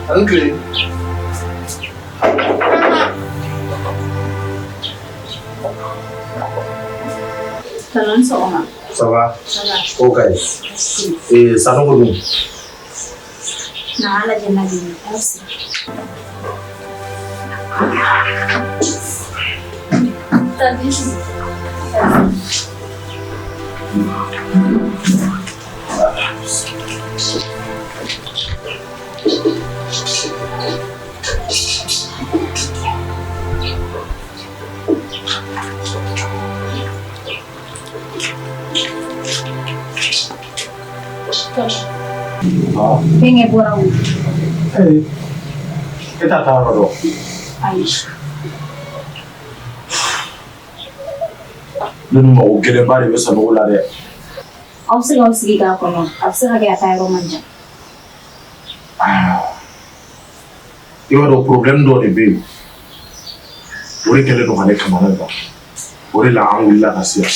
Uncle. Salam sɔgɔma. Ça va? Ça va. Ok. Ça va bien? Na ala jɛna bi ni ɔsi. Tabi. Pengen bora wuli. Kita tahu dong. Aish. Dulu mau gede bari bisa nunggu lari. Aw se k'aw sigi k'a kɔnɔ a bɛ se ka kɛ a taa yɔrɔ man jan. I b'a dɔn problème dɔ de bɛ yen o de kɛlen don ka ne kamana gan o de la an wulila ka se yan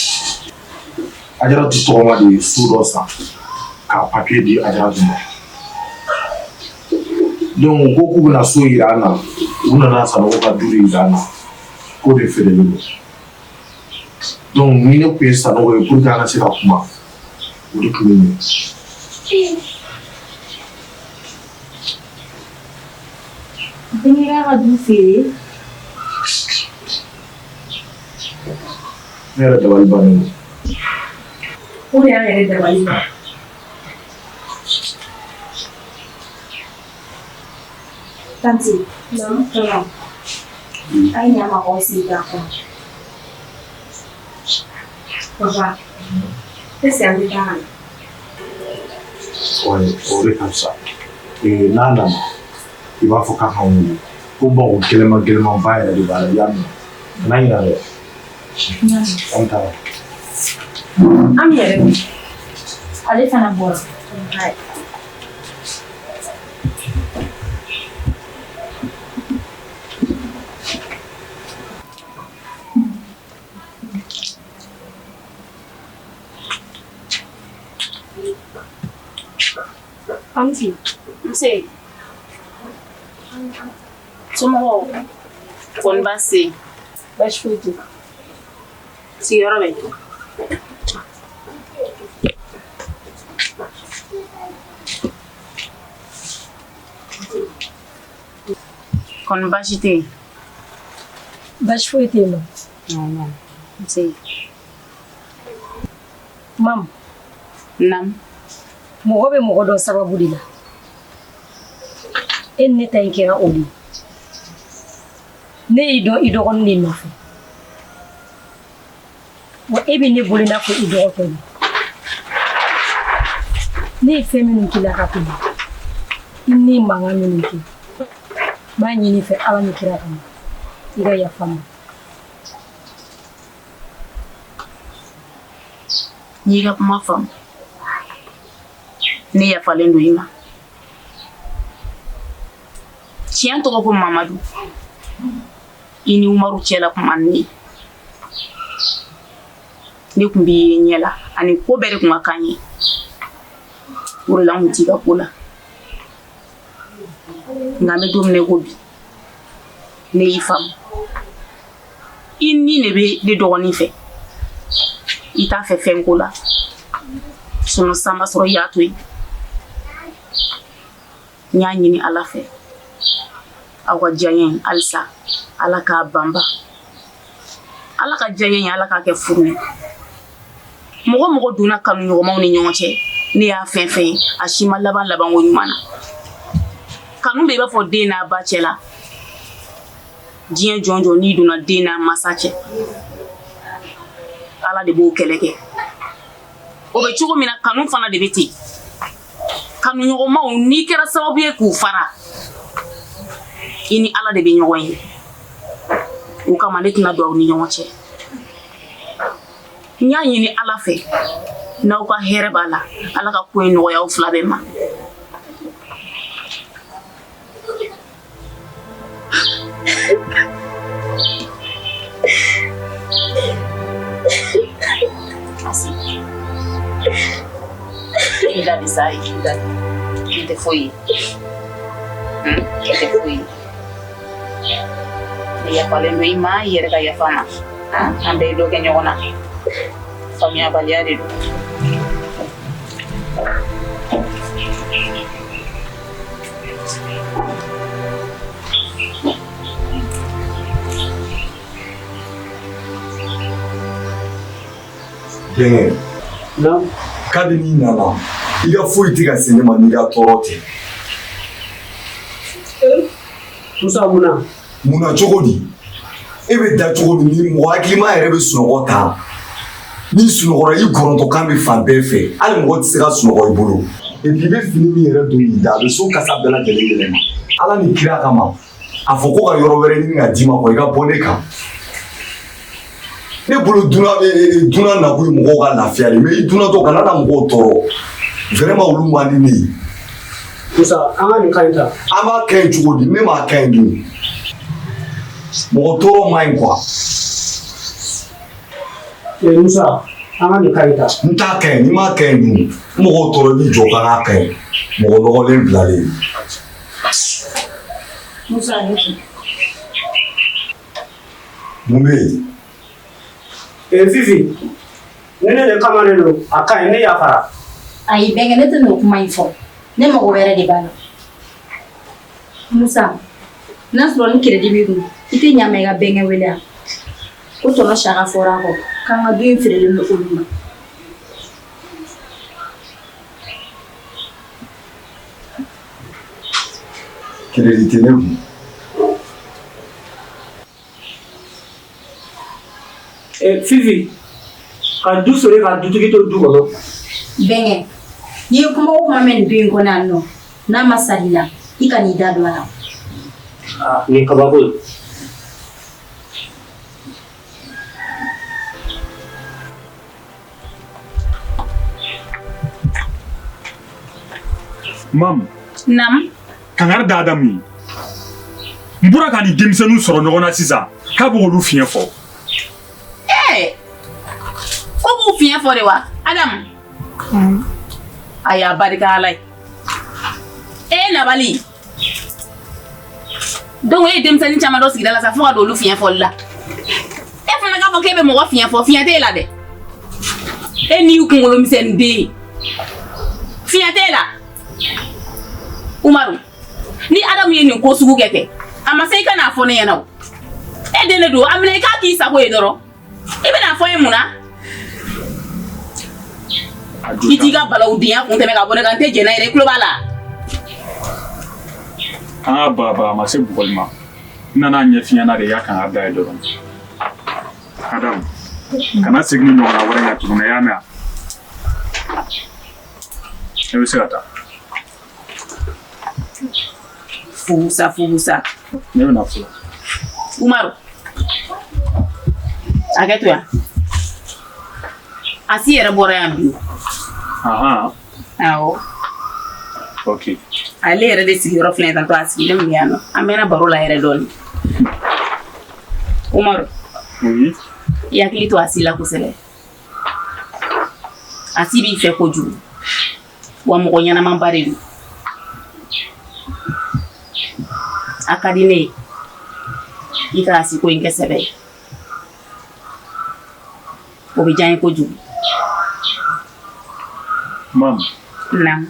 Ajaratu tɔgɔma de ye so dɔ san k'a papier di Ajaratu ma donc u ko k'u bɛna so yira an na u nana Sanogo ka du yira an na k'o de feerelen don donc ni ne tun ye Sanogo ye pour que an ka se ka kuma o de tun bɛ ɲɛ. Dengira ka du feere. Ne yɛrɛ dabali bannen don. O de y'an yɛrɛ dabali ban. Tanti, tɔnɔ, a ye ɲama k'aw sigi k'a kɔnɔ. Papa, est-ce que an tɛ taa ka na? O de ka fisa n'a nana i b'a fɔ k'a ka wuli ko bon o gɛlɛman ba yɛrɛ de b'a la i y'a mɛn n'a ɲina dɛ an taara. An yɛrɛ ale fana bɔra. Anti, nse. Somɔgɔw kɔni baasi tɛ yen. Baasi foyi tɛ yen. Sigiyɔrɔ bɛ yen. Kɔni baasi tɛ yen. Baasi foyi tɛ yen nɔ. Nse. Mamu. Naamu. Mɔgɔ bɛ mɔgɔ dɔ sababu de la. E ni ne ta in kɛra o de. Ne y'i dɔn i dɔgɔnin de nɔfɛ. Wa e bɛ ne bolo i n'a fɔ i dɔgɔkɛ de. Ne ye fɛn minnu k'i la ka tɛmɛ. I ni mankan minnu kɛ. N b'a ɲini i fɛ Ala ni kira kama. I ka yafa n ma. N'i y'i ka kuma faamu. Ne yafalen don i ma. Tiɲɛ tɔgɔ ko Mamadu. I ni Umaru cɛla kuma ni ne kun b'i ye ɲɛ la ani ko bɛɛ de kun ka kan ye. O de la n kun t'i ka ko la. Nka n bɛ don min na i ko bi ne y'i faamu. I ni de bɛ ne dɔgɔnin fɛ. I t'a fɛ fɛn ko la. Sinon sisan b'a sɔrɔ i y'a to yen. N y'a ɲini Ala fɛ. Aw ka diyaɲɛ halisa Ala k'a banba. Ala ka diyaɲɛ Ala k'a kɛ furu ye. Mɔgɔ mɔgɔ donna kanu ɲɔgɔnmaw ni ɲɔgɔn cɛ ne y'a fɛn fɛn ye a si ma laban ko ɲuman na. Kanu bɛ i b'a fɔ den n'a ba cɛ la. Diɲɛ jɔn jɔn n'i donna den n'a masa cɛ. Ala de b'o kɛlɛ kɛ. O bɛ cogo min na kanu fana de bɛ ten. Kanu ɲɔgɔnmaw n'i kɛra sababu ye k'u fara. I ni Ala de bɛ ɲɔgɔn ye. O kama ne tɛna don aw ni ɲɔgɔn cɛ. N y'a ɲini Ala fɛ n'aw ka hɛrɛ b'a la Ala ka ko in nɔgɔya aw fila bɛɛ ma. I da bisa i da. I tɛ foyi ye. E tɛ foyi ye. Ne yafalen don I ma I yɛrɛ ka yafa n ma. An bɛɛ ye dɔ kɛ ɲɔgɔn na. Faamuyabaliya de don. Denkɛ, kabini nana I ka foyi tɛ ka se ne ma n'i ka tɔɔrɔ tɛ. Musa munna? Munna cogo di? E bɛ da cogo di ni mɔgɔ hakilima yɛrɛ bɛ sunɔgɔ ta? N'i sunɔgɔra I gɔrɔntɔkan bɛ fan bɛɛ fɛ, hali mɔgɔ tɛ se ka sunɔgɔ I bolo. Et puis I bɛ fini min yɛrɛ don I da, a bɛ so kasa bɛɛ lajɛlen yɛlɛma. Ala ni kira kama, a fɔ ko ka yɔrɔ wɛrɛ ɲini ka d'i ma quoi, I ka bɔ ne kan. Ne bolo dunan nakun ye mɔgɔw ka lafiya de, mais I dunantɔ kana na mɔgɔw tɔɔrɔ. Vraiment olu man di ne ye. Musa, an ka nin ka ɲi ta. An b'a kɛ yen cogo di? Ne m'a kɛ yen dun. Mɔgɔ tɔɔrɔ man ɲi quoi. Musa, an ka nin ka ɲi ta. N t'a kɛ yen, n'i m'a kɛ yen dun, mɔgɔw tɔɔrɔ I b'i jɔ k'an k'a kɛ yen. Mɔgɔ nɔgɔlen bilalen. Musa, mun bɛ yen? Fifi, ne de kama ne don, a ka ɲi, ne yafara. Ayi, bɛnkɛ ne tɛ n'o kuma in fɔ. Ne mago wɛrɛ de b'a la. Musa, n'a sɔrɔ ni crédit b'i kun, I tɛ ɲa ma I ka bɛnkɛ wele yan. Ko tɔnɔ Saka fɔra a kɔ, k'an ka du in feerelen bɛ olu ma. Crédit tɛ ne kun. Fifi, ka du sɔrɔ ka dutigi to du kɔnɔ. Bɛnkɛ, n'i ye kuma o kuma mɛn nin du in kɔnɔ yan nɔ, n'a ma sali la, I ka n'i da don a la. Nin kabako ye. Mam. Nam. Kangari da Adamu ye. N bɔra ka nin denmisɛnninw sɔrɔ ɲɔgɔn na sisan k'a b'olu fiɲɛ fɔ. Ko b'u fiɲɛ fɔ de wa? Adamu. A y'a barika Ala ye. Nabali. Donc e ye denmisɛnnin caman dɔ sigida la sa fo ka don olu fiɲɛ fɔli la. E fana k'a fɔ k'e bɛ mɔgɔ fiɲɛ fɔ, fiɲɛ t'e la dɛ. E n'i kunkolo misɛnnin den. Fiɲɛ t'e la. Umaru, ni Adamu ye nin ko sugu kɛ kɛ, a ma se I ka n'a fɔ ne ɲɛna o. E den de don, a minɛ I k'a k'i sago ye dɔrɔn. I bɛna fɔ n ye mun na? I t'i ka balawu denya kun tɛmɛ ka bɔ ne kan, n tɛ jɛn n'a ye dɛ, I tulo b'a la. An ka baba a ma se bugɔli ma. N nana ɲɛ f'i ɲɛna de, I y'a kan ka da ye dɔrɔn. Adamu, kana segin ni ɲɔgɔnna wɛrɛ kan tuguni, i y'a mɛn wa? E bɛ se ka taa. Fugusa. Ne bɛna fɔlɔ. Umaru, hakɛ to yan. Asi yɛrɛ bɔra yan bi. Awɔ. Ok. Ale yɛrɛ de sigiyɔrɔ filɛ tan tɔ a sigilen bɛ yan nɔ. An bɛna baro la yɛrɛ dɔɔni. Umaru. Oui. I hakili to Asi la kosɛbɛ. Asi b'i fɛ kojugu. Wa mɔgɔ ɲɛnamanba de don. A ka di ne ye I ka Asi ko in kɛ sɛbɛ ye. O bɛ diya n ye kojugu. Mam. Naamu.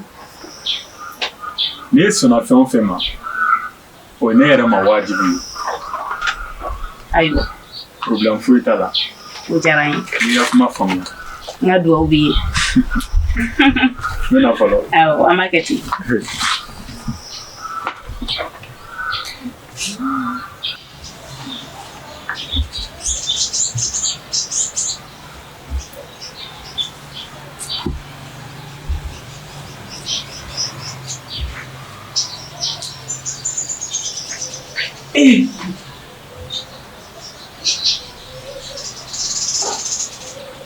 N'e sɔnna fɛn o fɛn ma, o ye ne yɛrɛ ma wajibi ye. Ayiwa. Problème foyi t'a la. O diyara n ye. N'i ka kuma faamuya. N ka dugawu b'i ye. N bɛna fɔlɔ. Awɔ, an b'a kɛ ten.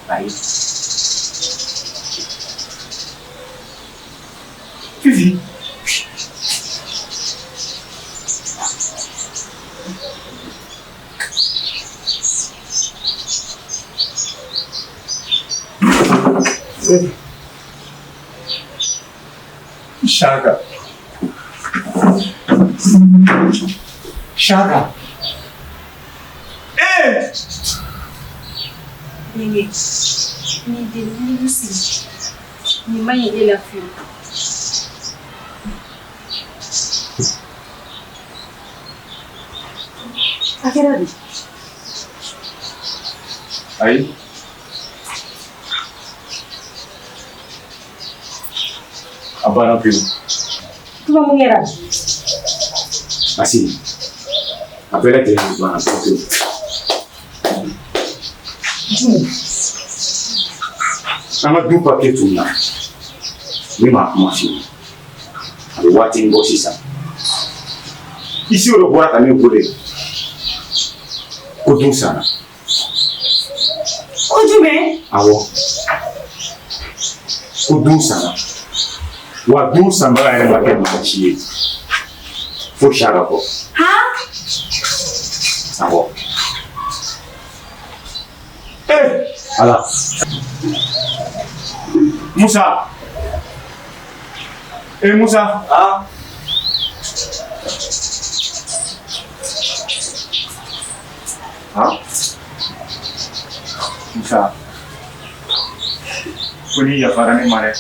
Aí. Fifi. Saka. Shaka. Eh! Ni mai ile lafiya. Akira bi. Ai. Abara piu. Tuba mun yara. Assim. Apera que ele vai fazer. Sama dupa ke tuna. Ni ma fi. Abi wati ngo sisa. Isi ro bora ka ne gode. Ko dun sana. Ojume? Awo. Ko dun sana. Wa dun sana ba ere ba ke ma chi. Fo shara ko. Ha? Awo. Ala. Musa. Musa. Ah. Ha? Musa. Kuni ya fara ni mare.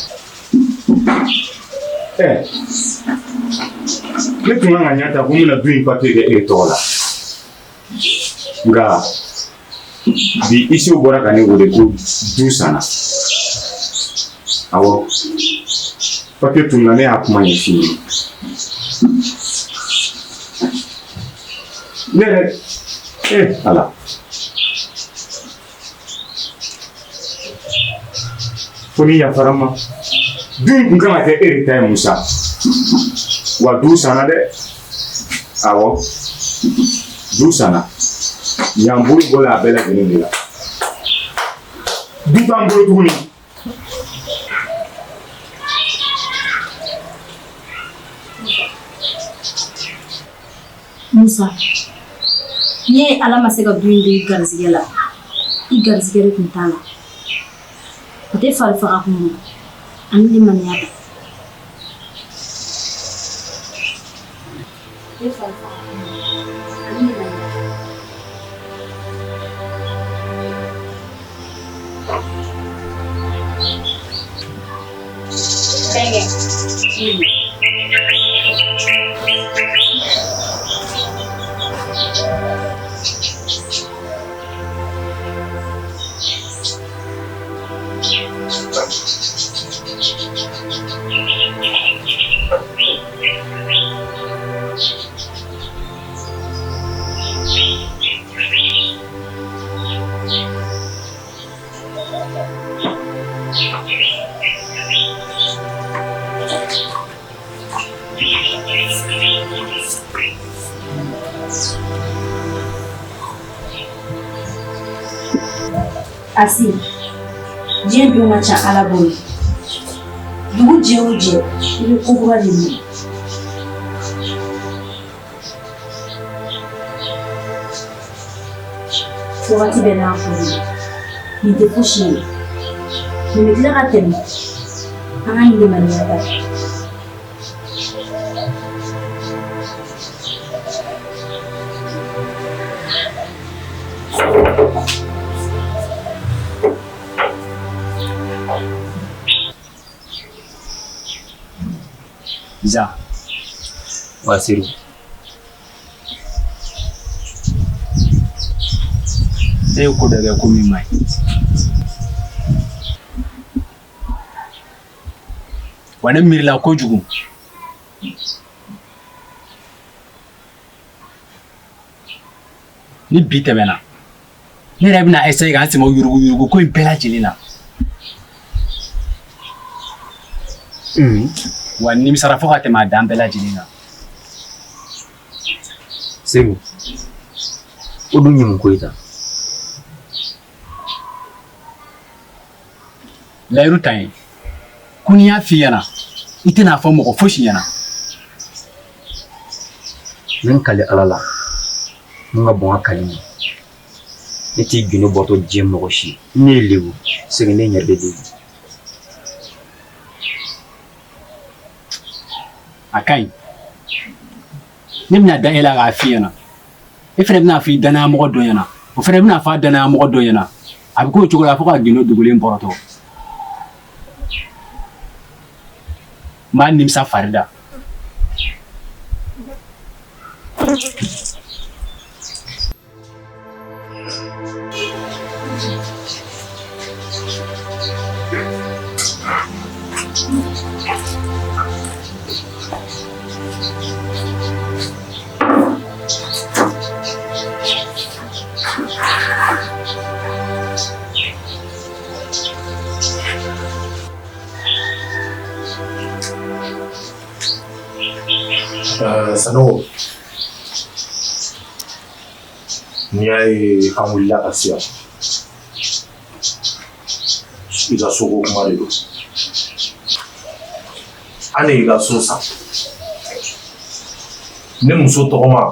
Ne tun kan ka ɲata ko n bɛna du in papiye kɛ e tɔgɔ la nka bi isiw bɔra ka ne wele ko du sanna awɔ papiye tun na ne y'a kuma ɲɛf'i ye ne yɛrɛ ala fo ni yafara n ma du in kun kan ka kɛ e de ta ye Musa wa du sanna dɛ awɔ du sanna yan bolo bɔra a bɛɛ lajɛlen de la du t'an bolo tuguni Musa, ni ala ma se ka du in don i garizigɛ la i garizigɛ de tun t'a la o tɛ fari faga kun ani limaniya kan Asi, diɲɛ don ka ca ala bolo dugu jɛ o jɛ i bɛ ko kura de ɲini wagati bɛɛ n'a fɔ nin tɛ fosi ye nin bɛ tila ka tɛmɛ an ka nin limaniya ta Za Wasiru e ko daga ko mi mai wani mirla ko jugu ni bi tɛmɛna ne yɛrɛ bɛna essayer ka sɛmɛ yurugu ko in bɛɛ lajɛlen na wa nimisara fo ka tɛmɛ a dan bɛɛ lajɛlen na Seru o dun ye mun ko ye tan layiru ta ye ko ni y'a f'i ɲɛna i tɛna fɔ mɔgɔ fosi ɲɛna n bɛ n kale ala la n ka bɔn n ka kali ma ne t'i gindo bɔtɔ diɲɛ mɔgɔ si ne ye lebu segin ne yɛrɛ de lebu a ka ɲi ne bɛna da e la k'a f'i ɲɛna e fɛnɛ bɛna f'i danaya mɔgɔ dɔ ɲɛna o fɛnɛ bɛna f'a danaya mɔgɔ dɔ ɲɛna a bɛ k'o cogo la fo ka gindo dogolen bɔrɔtɔ n b'a nimisa farida Sano n'i y'a ye an wulila ka se yan i ka soko kuma de don an de y'i ka so san ne muso tɔgɔma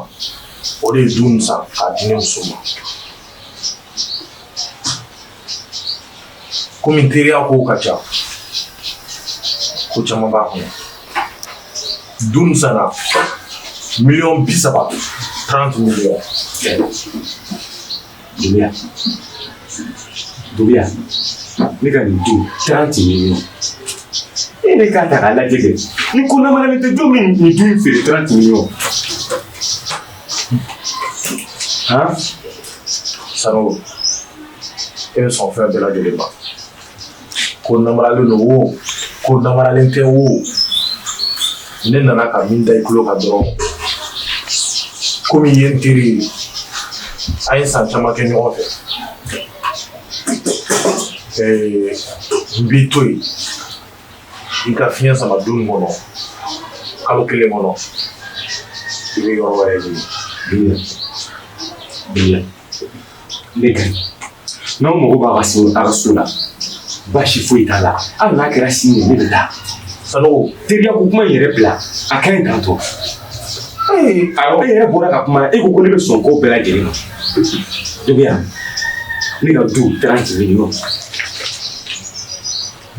o de ye du nin san k'a di ne muso ma komi teriya kow ka ca ko caman b'a kɔnɔ du nin sanna miliyɔn 30 millions. Dubiya ne ka nin du 30 millions e ne k'a ta k'a lajɛ kɛ ni ko lamaralen tɛ jɔn min nin du in feere 30 millions han Sano e bɛ sɔn fɛn bɛɛ lajɛlen ma ko lamaralen don o ko lamaralen tɛ o ne nana ka min da i tulo kan dɔrɔn komi i ye n teri ye an ye san caman kɛ ɲɔgɔn fɛ n b'i to yen i ka fiɲɛ sama du nin kɔnɔ kalo 1 kɔnɔ i bɛ yɔrɔ wɛrɛ ɲini. ne ka n'aw mago b'a ka so la baasi foyi t'a la hali n'a kɛra sini ye ne bɛ taa Sanogo teriya ko kuma in yɛrɛ bila a ka ɲi tantɔ awɔ e yɛrɛ bɔra ka kuma e ko ne bɛ sɔn ko bɛɛ lajɛlen ma Dubiya ne ka du 30 millions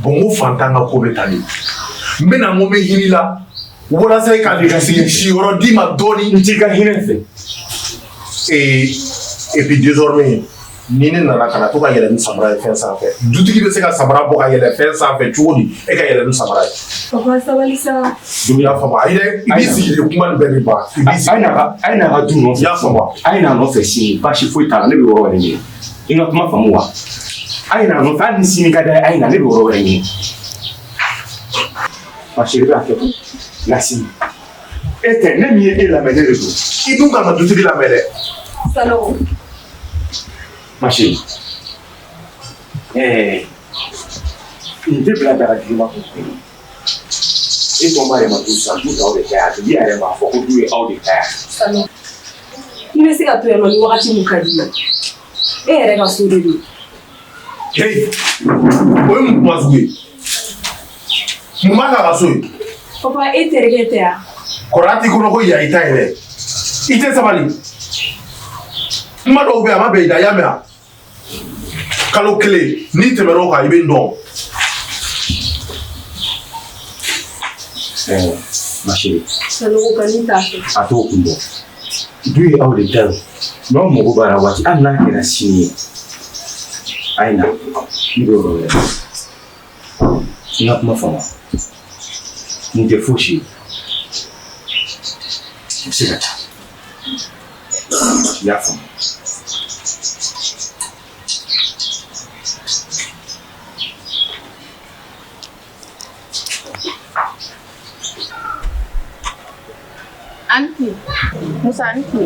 bon ko fantan ka ko bɛ taa de n bɛna n ko n bɛ hinɛ i la walasa i ka siyɔrɔ d'i ma dɔɔni n t'i ka hinɛ fɛ et puis désormais ni ne nana ka na to ka yɛlɛ ni samara ye fɛn sanfɛ dutigi bɛ se ka samara bɔ ka yɛlɛ fɛn sanfɛ cogo di e ka yɛlɛ ni samara ye. Papa sabali sa. Donc i y'a faamu ayi dɛ i b'i sigi de kuma nin bɛɛ bɛ ban. a ye n'a ka du nɔfɛ. I y'a faamu wa. a ye n'a nɔfɛ sini baasi foyi t'a la ne bɛ yɔrɔ wɛrɛ ɲini i ka kuma faamu wa a ye n'a nɔfɛ hali ni sini ka d'a ye a ye na ne bɛ yɔrɔ wɛrɛ ɲini ma chérie bɛ hakɛ to Lasini e tɛ ne min ye e lamɛn ne de don i dun kan ka dutigi lamɛn dɛ. Sanogo. ma chérie nin tɛ bila daga digima kun e tɔnba yɛrɛ ma du san du t'aw de ta ye a tigi yɛrɛ m'a fɔ ko du ye aw de ta ye. Sanogo i bɛ se ka to yan nɔ ni wagati min ka di i ye e yɛrɛ ka so de don. Hey o ye mun kuma sugu ye mun b'a k'a ka so ye. Papa e terikɛ tɛ yan. kɔrɔya t'i kɔnɔ ko yan i ta ye dɛ i tɛ sabali kuma dɔw bɛ yen a ma bɛn i da i y'a mɛn wa kalo 1 n'i tɛmɛr'o kan i bɛ n dɔn. ma chérie Sanogo ka n'i t'a fɛ. a t'o kun bɔ du ye aw de ta ye n'aw mago b'a la waati hali n'a kɛra sini ye a ye na ne bɛ yɔrɔ wɛrɛ n ka kuma faamu nin tɛ fosi ye i bɛ se ka taa i y'a faamu. Anti, Musa anti.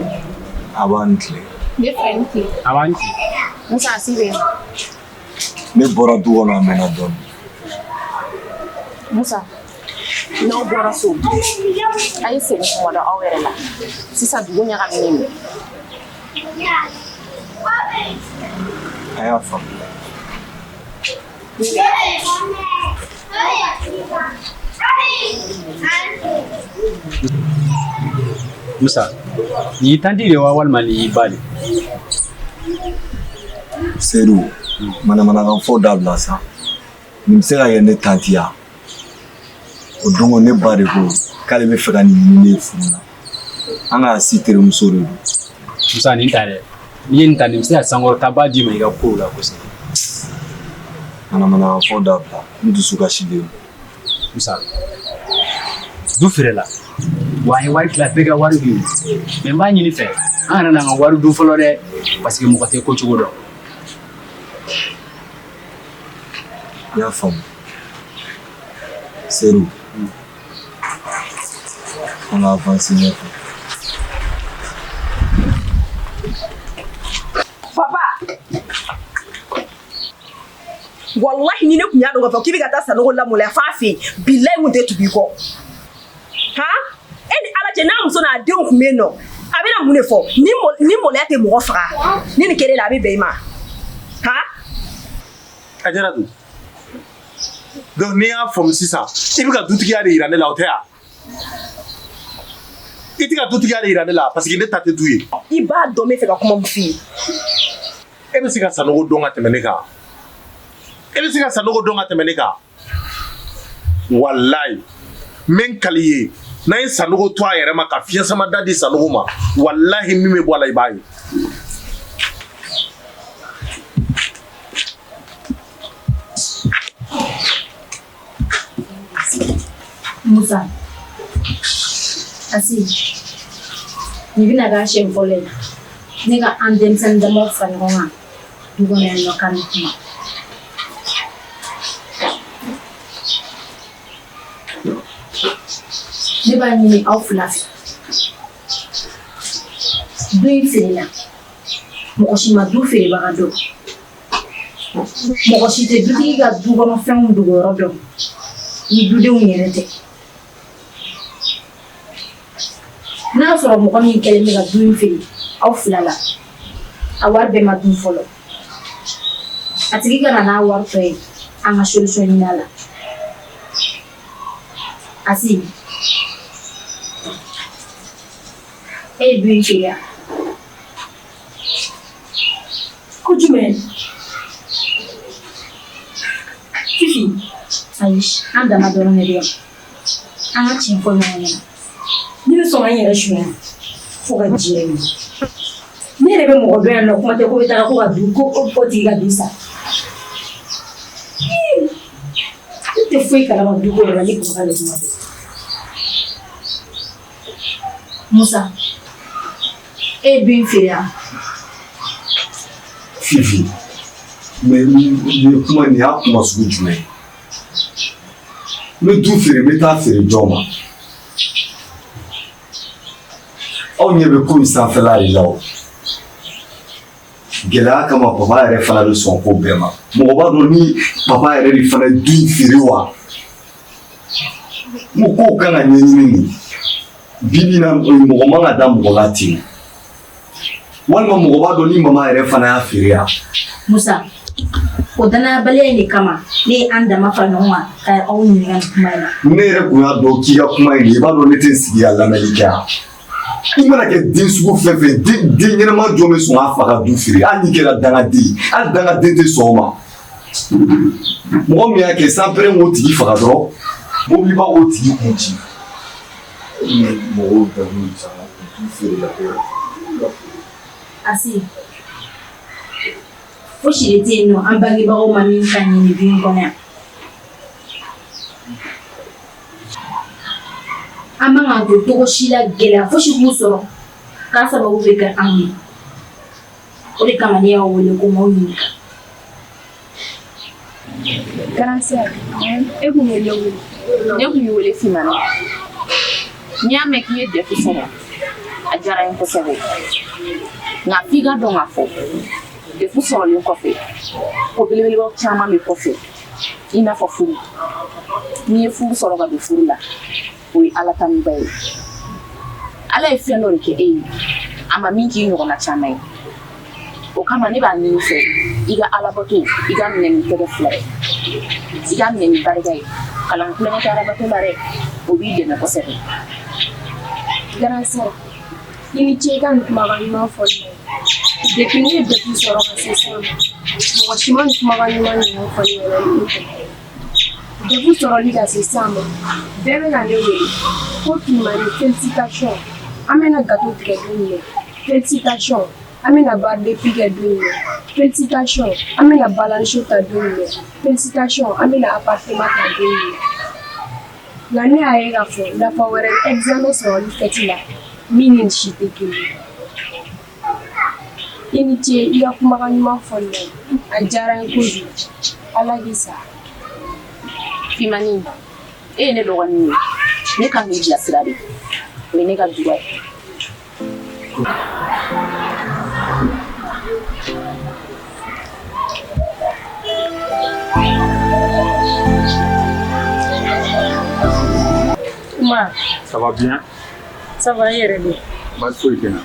Abantile. Ne fɛ anti. Avanti. Musa asibe. Ne bɔra du kɔnɔ a mɛnna dɔɔni. Musa, n'aw bɔra so, a ye segin kuma dɔ aw yɛrɛ la. Sisan dugu ɲagaminen don. A y'a faamu. Musa, ni tanti de wa walima ni ba de? Seydou, manamanakan fɔ dabila sa. Nin bɛ se ka kɛ ne tanti ya. O don ne ba de ko k'ale bɛ fɛ ka nin ɲini ne furu la. an ka si terimuso de don. Musa nin ta dɛ n'i ye nin ta nin bɛ se ka sankɔrɔta ba d'i ma i ka kow la kosɛbɛ. Manamana fɔ dabila n dusu kasilen don. Musa du feere la wa an ye wari tila bɛɛ ka wari b'i ye mais n b'a ɲini fɛ an kana n'an ka wari dun fɔlɔ dɛ parce que mɔgɔ tɛ ko cogo dɔn. I y'a faamu. Seru an ka avancer ɲɛfɛ. Papa wallahi ni ne kun y'a dɔn k'a fɔ k'i bɛ ka taa Sanogo lamɔlaya f'a fɛ yen bilahi kun tɛ tugu i kɔ han e ni Ala cɛ n'a muso n'a denw kun bɛ yen nɔ a bɛna mun de fɔ ni mɔlɔya tɛ mɔgɔ faga ni nin kɛlen la a bɛ bɛn i ma han. Ajaratu donc n'i y'a faamu sisan i bɛ ka dutigiya de yira ne la o tɛ wa i tɛ ka dutigiya de yira ne la parce que ne ta tɛ du ye. I b'a dɔn n bɛ fɛ ka kuma min f'i ye. E bɛ se ka Sanogo dɔn ka tɛmɛ ne kan e bɛ se ka Sanogo dɔn ka tɛmɛ ne kan walayi n bɛ n kali ye n'an ye Sanogo to a yɛrɛ ma ka fiɲɛ sama da di Sanogo ma walahi min bɛ bɔ a la i b'a ye. Musa, Asi, ni bina ga shen fɔlɔ ye ne ka an denmisɛnnin damaw fara ɲɔgɔn kan du kɔnɔ yan nɔ k'an bɛ kuma. Ne b'a ɲini aw fila fɛ du in feerela mɔgɔ si ma du feerebaga dɔn mɔgɔ si tɛ dutigi ka du kɔnɔ fɛnw dogoyɔrɔ dɔn ni dudenw yɛrɛ tɛ. N'a sɔrɔ mɔgɔ min kɛlen bɛ ka du in feere aw fila la a wari bɛɛ ma dun fɔlɔ a tigi kana n'a wari tɔ ye an ka solution ɲini a la. Asi e ye du in feere wa? Ko jumɛn? Fifi ayi an dama dɔrɔn de bɛ yan an ka tiɲɛ fɔ ɲɔgɔn ɲɛna. Ne bɛ sɔn ka n yɛrɛ suɲɛ fo ka diɲɛ wuli ne yɛrɛ bɛ mɔgɔ dɔn yan nɔ kuma tɛ ko bɛ taa ko ka du ko tigi ka du sa ne tɛ foyi kalama du ko yɛrɛ la ne kun ka kuma tɛ. Musa e ye du in feere wa? Fifi mais nin kuma nin y'a kuma sugu jumɛn ye? N bɛ du feere n bɛ taa feere jɔn ma? Aw ɲɛ bɛ ko in sanfɛla de la o. Gɛlɛya kama papa yɛrɛ fana bɛ sɔn ko bɛɛ ma. Mɔgɔ b'a dɔn ni papa yɛrɛ de fana ye du in feere wa? N ko kow kan ka ɲɛɲini de. Bi bi in na mɔgɔ man ka da mɔgɔ la ten. Walima mɔgɔ b'a dɔn ni mama yɛrɛ fana y'a feere wa? Musa o danayabaliya in de kama ne ye an dama fara ɲɔgɔn kan ka aw ɲininka nin kuma in na. Ne yɛrɛ kun y'a dɔn k'i ka kuma in de i b'a dɔn ne tɛ n sigi ka lamɛnni kɛ wa? I mana kɛ den sugu fɛn fɛn den ɲɛnama jɔn bɛ sɔn k'a fa ka du feere hali n'i kɛra dangaden ye hali dangaden tɛ sɔn o ma. Mɔgɔ min y'a kɛ sanpɛrɛn k'o tigi faga dɔrɔn mobili b'a k'o tigi kun ci. Mɔgɔw bɛɛ b'u san ka du feere la kɛ. Asi fosi de tɛ yen nɔ an bangebagaw ma min ka ɲi nin du in kɔnɔ yan. An man kan to togo si la gɛlɛya fosi b'u sɔrɔ k'a sababu bɛ kɛ anw ye o de kama ne y'aw wele ko m'aw ɲininka. Garansiya e kun ye ne wele ne kun y'i wele Fimana n'i y'a mɛn k'i ye defi sɔrɔ a diyara n ye kosɛbɛ nka f'i ka dɔn k'a fɔ defi sɔrɔlen kɔfɛ ko belebelebaw caman bɛ kɔfɛ i n'a fɔ furu n'i ye furu sɔrɔ ka don furu la o ye Ala tanuba ye Ala ye fɛn dɔ de kɛ e ye a ma min k'i ɲɔgɔnna caman ye o kama ne b'a ɲini fɛ i ka Alabato i ka minɛ ni tɛgɛ fila ye i ka minɛ ni barika ye kalan kulonkɛ tɛ Alabato la dɛ o b'i dɛmɛ kosɛbɛ. Garansiya i ni ce i ka nin kumakan ɲuman fɔli la depuis ne ye defi sɔrɔ ka se sisan ma mɔgɔ si ma nin kumakan ɲuman ɲuman fɔli yɛrɛ ne tɛ. Defi sɔrɔli ka se sisan ma bɛɛ bɛ na ne wele ko Fimani félicitation Amena gâteau tigɛ don minɛ. Félicitations. Amena birthday kɛ don minɛ. Félicitations. Amena balance show ta don minɛ. Félicitations. Amena appartement ta don minɛ. Nka ne y'a ye k'a fɔ nafa wɛrɛ examen sɔrɔli fɛti la min ni si tɛ kelen. I ni ce i ka kumakan ɲuman fɔli la a diyara n ye kojugu. Ala k'i sara. Fimani, e ye ne dɔgɔnin ye. Ne kan k'i bilasira de. O ye ne ka duba ye. Uma, Ça va bien? ça va yɛrɛ de. Baasi foyi tɛ na.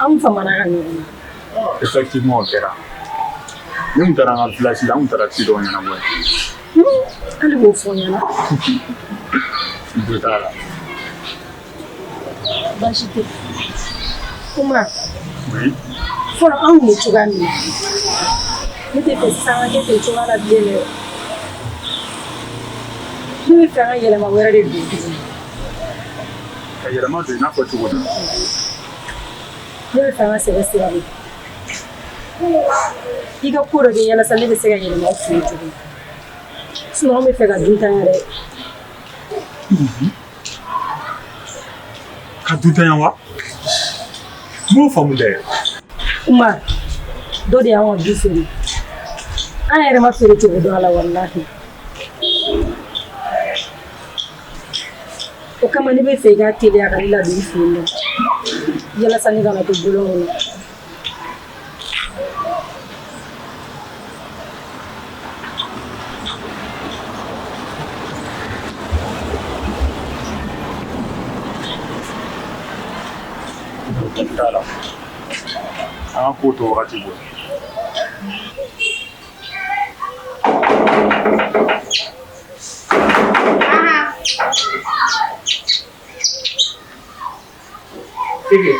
An famana ka ɲɔgɔn na. Effectivement o kɛra. Ni mun taara an ka village la, an kun taara ci dɔw ɲɛnabɔ yen. Hali b'o fɔ n ɲɛna. Jo t'a la. Baasi tɛ. Uma, Oui. fɔlɔ an kun bɛ cogoya min na. Ne tɛ fɛ sisan an ka kɛ ten cogoya la bilen dɛ. Ne bɛ fɛ an ka yɛlɛma wɛrɛ de don tuguni. Ka yɛlɛma don i n'a fɔ cogo di? Ne bɛ fɛ an ka sɛbɛ sira de. I ka ko dɔ kɛ yalasa ne bɛ se ka yɛlɛma aw fɛ yen tuguni. Sinon an bɛ fɛ ka dun tan yɛrɛ. Ka dutanya wa? M'o faamu dɛ. Uma, dɔ de y'an ka du feere. An yɛrɛ ma feere cogo dɔn a la walahi. O kama ne bɛ fɛ i ka teliya ka ne ladon i fɛ yen nɔ. Yalasa ne kana to bolon kɔnɔ. T'a la. An ka ko to wagati bɔ. Fifi.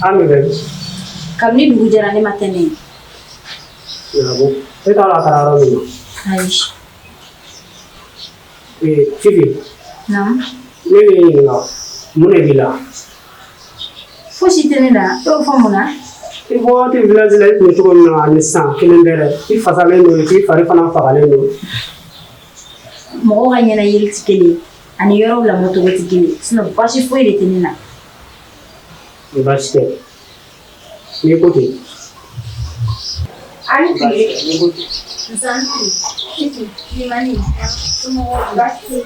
An bɛ Kabini dugu jɛra ne ma tɛmɛ yen. Yabɔ. E t'a dɔn a taara yɔrɔ min na. Ayi. Fifi. Naamu. Ne bɛ ɲininka mun de b'i la? Fosi tɛ ne la. E y'o fɔ mun na? I bɔ waati village la i tun bɛ cogo min na ani sisan kelen tɛ dɛ. I fasalen don k'i fari fana fagalen don. Mɔgɔw ka ɲɛnayeli tɛ kelen ye ani yɔrɔw lamɔcogo tɛ kelen ye. Sinon baasi foyi de tɛ ne na. Ni baasi tɛ. N'i ko ten. Ani tile. Nsanti, Fifi, Fimani, somɔgɔw baasi tɛ.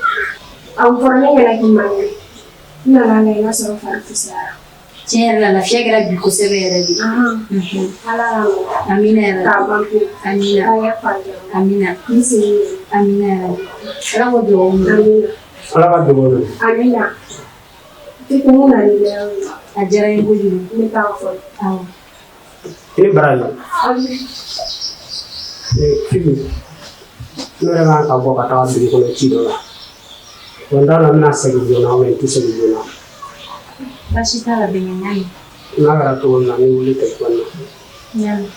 A fɔra ne ɲɛna k'i ma ɲɛ. N nana lajɛ n ka sɔrɔ fari fisayara. Tiɲɛ yɛrɛ la lafiya kɛra bi kosɛbɛ yɛrɛ de. Ala k'a nɔgɔya. Amina yɛrɛ. K'a ban pewu. Amina. K'a yafa an jama. Amina. N sigi yen. Amina yɛrɛ de. Ala k'o dugawu minɛ. Amina. Ala ka dugawu minɛ. Amina. Fifi mun na ni bɛɛ y'o ye. A diyara n ye kojugu. N bɛ taa fɔ. Awɔ. I ni baraji. Fifi. Ne yɛrɛ kan ka bɔ ka taga dugu kɔnɔ ci dɔ la. N t'a dɔn n bɛna segin joona ou bien n tɛ segin joona. Baasi t'a la bɛn ɲami. N'a kɛra cogo min na ni wuli tɛ cogo min na. Ɲami.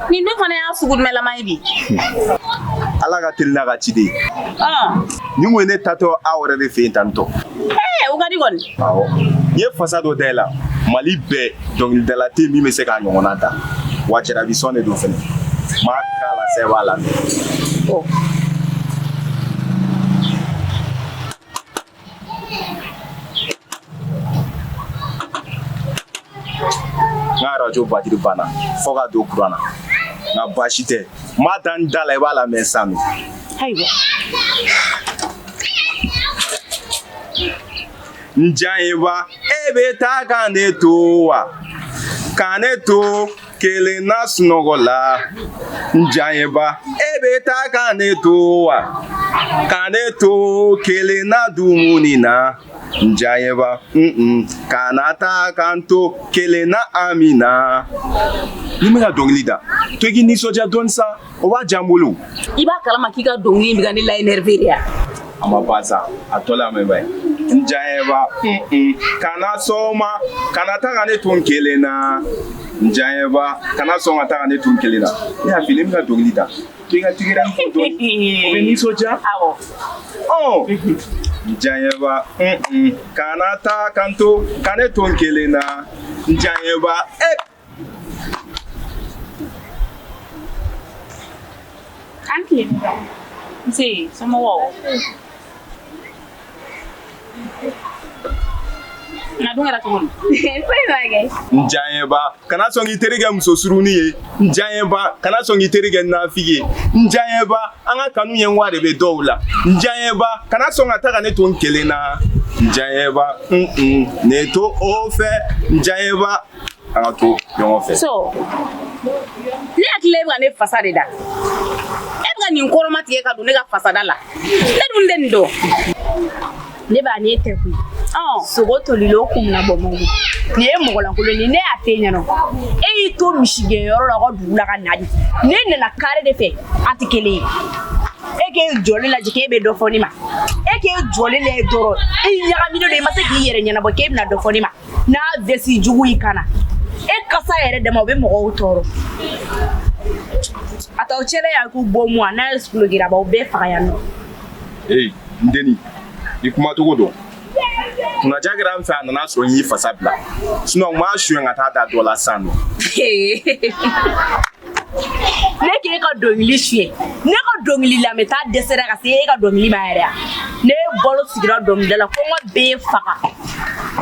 Ni dun fana y'a sugu jumɛnlama ye bi? Ala ka teli n'a ka ci de ye. Ni ko ye ne tatɔ aw yɛrɛ de fɛ yen tantɔ. O ka di kɔni. Awɔ. N ye fasa dɔ dayɛlɛ la Mali bɛɛ dɔnkilidala tɛ min bɛ se k'a ɲɔgɔnna ta wa cɛrabisɔn de don fɛnɛ. M'a k'a la sɛ b'a la. N ka arajo batiri banna fo ka don kuran na nka baasi tɛ n b'a da n da la i b'a lamɛn san nɔ. Ayiwa. N diya ye wa e bɛ taa kan ne to wa kan ne to kelen na sunɔgɔ la n diya ye ba e bɛ taa kan ne to wa kaneto kelena dumunina njayeba kanata kanto kelena amina nimega donglida togi ni soja donsa o wa jamulu iba kalama kika dongi biga ni la enerveria ama pasa atola mebe njayeba kana soma kanata kaneto kelena njayeba kana soma ta kaneto kelena ya filim ga donglida toga tigiran ko don o ni soja awo oh njayeba kanata kanto kaneto kelena njayeba Anki, sí, somos huevos. Na dunga la tumun. Njayeba kana songi terige musosuruni ye njayeba kana songi terige nafige njayeba anga kanu yen ware be dowla njayeba kana songa taka ne ton kelena njayeba neto ofe njayeba anga to yon ofe so ni akilebra ne fasade da ebra ni nkoroma tie ka do ne ga fasada la ne dun den do ne ba ni teku sogoto lilo kumna bomongo ni emogola koloni ne atenya no e to mishige yoro la godula ka nadi ne na kare de fe atikele eke joli la jike be do fonima eke joli le doro e yaga mi do de mase ki yere nyana bo ke na do fonima na vesi jugu ikana e kasa yere de mo be mo toro ata ochere ya ku bomu ana school gira ba be fa ya no ndeni ikuma to godo tuna jagira mfa na so yi fasabla sino ma hwe ngata da dollar sano ne ka dongli hwe ne ka dongli la meta desera ka se ka dongli ma area ne bolo sigira dongli la ko mo be faka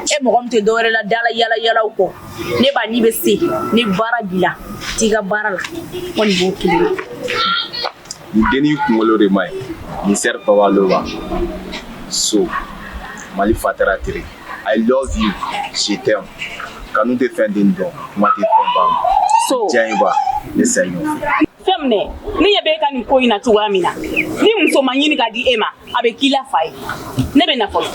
e mo gomte dore la dala yala ko ne ba ni be se ne bara bila tiga bara la on bo kili ndeni kumolo re mai ni ser pawalowa so Mali Fatara Tiri. I love you. Je t'aime. Quand nous défendons, moi défendons. So, Jaiba, le Seigneur. Femne, ni yebe ka ni ko ina tuwa mina. Ni mso manyini ka di ema, abe kila fai. Nebe na folo.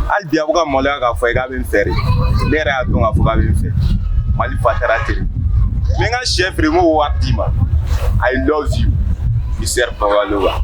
Al biya buka mola ka fai ga ben fere. Dera atonga fuka ben fere. Mali Fatara Tiri. Menga chef remo watima. I love you. Mr. Pawalowa.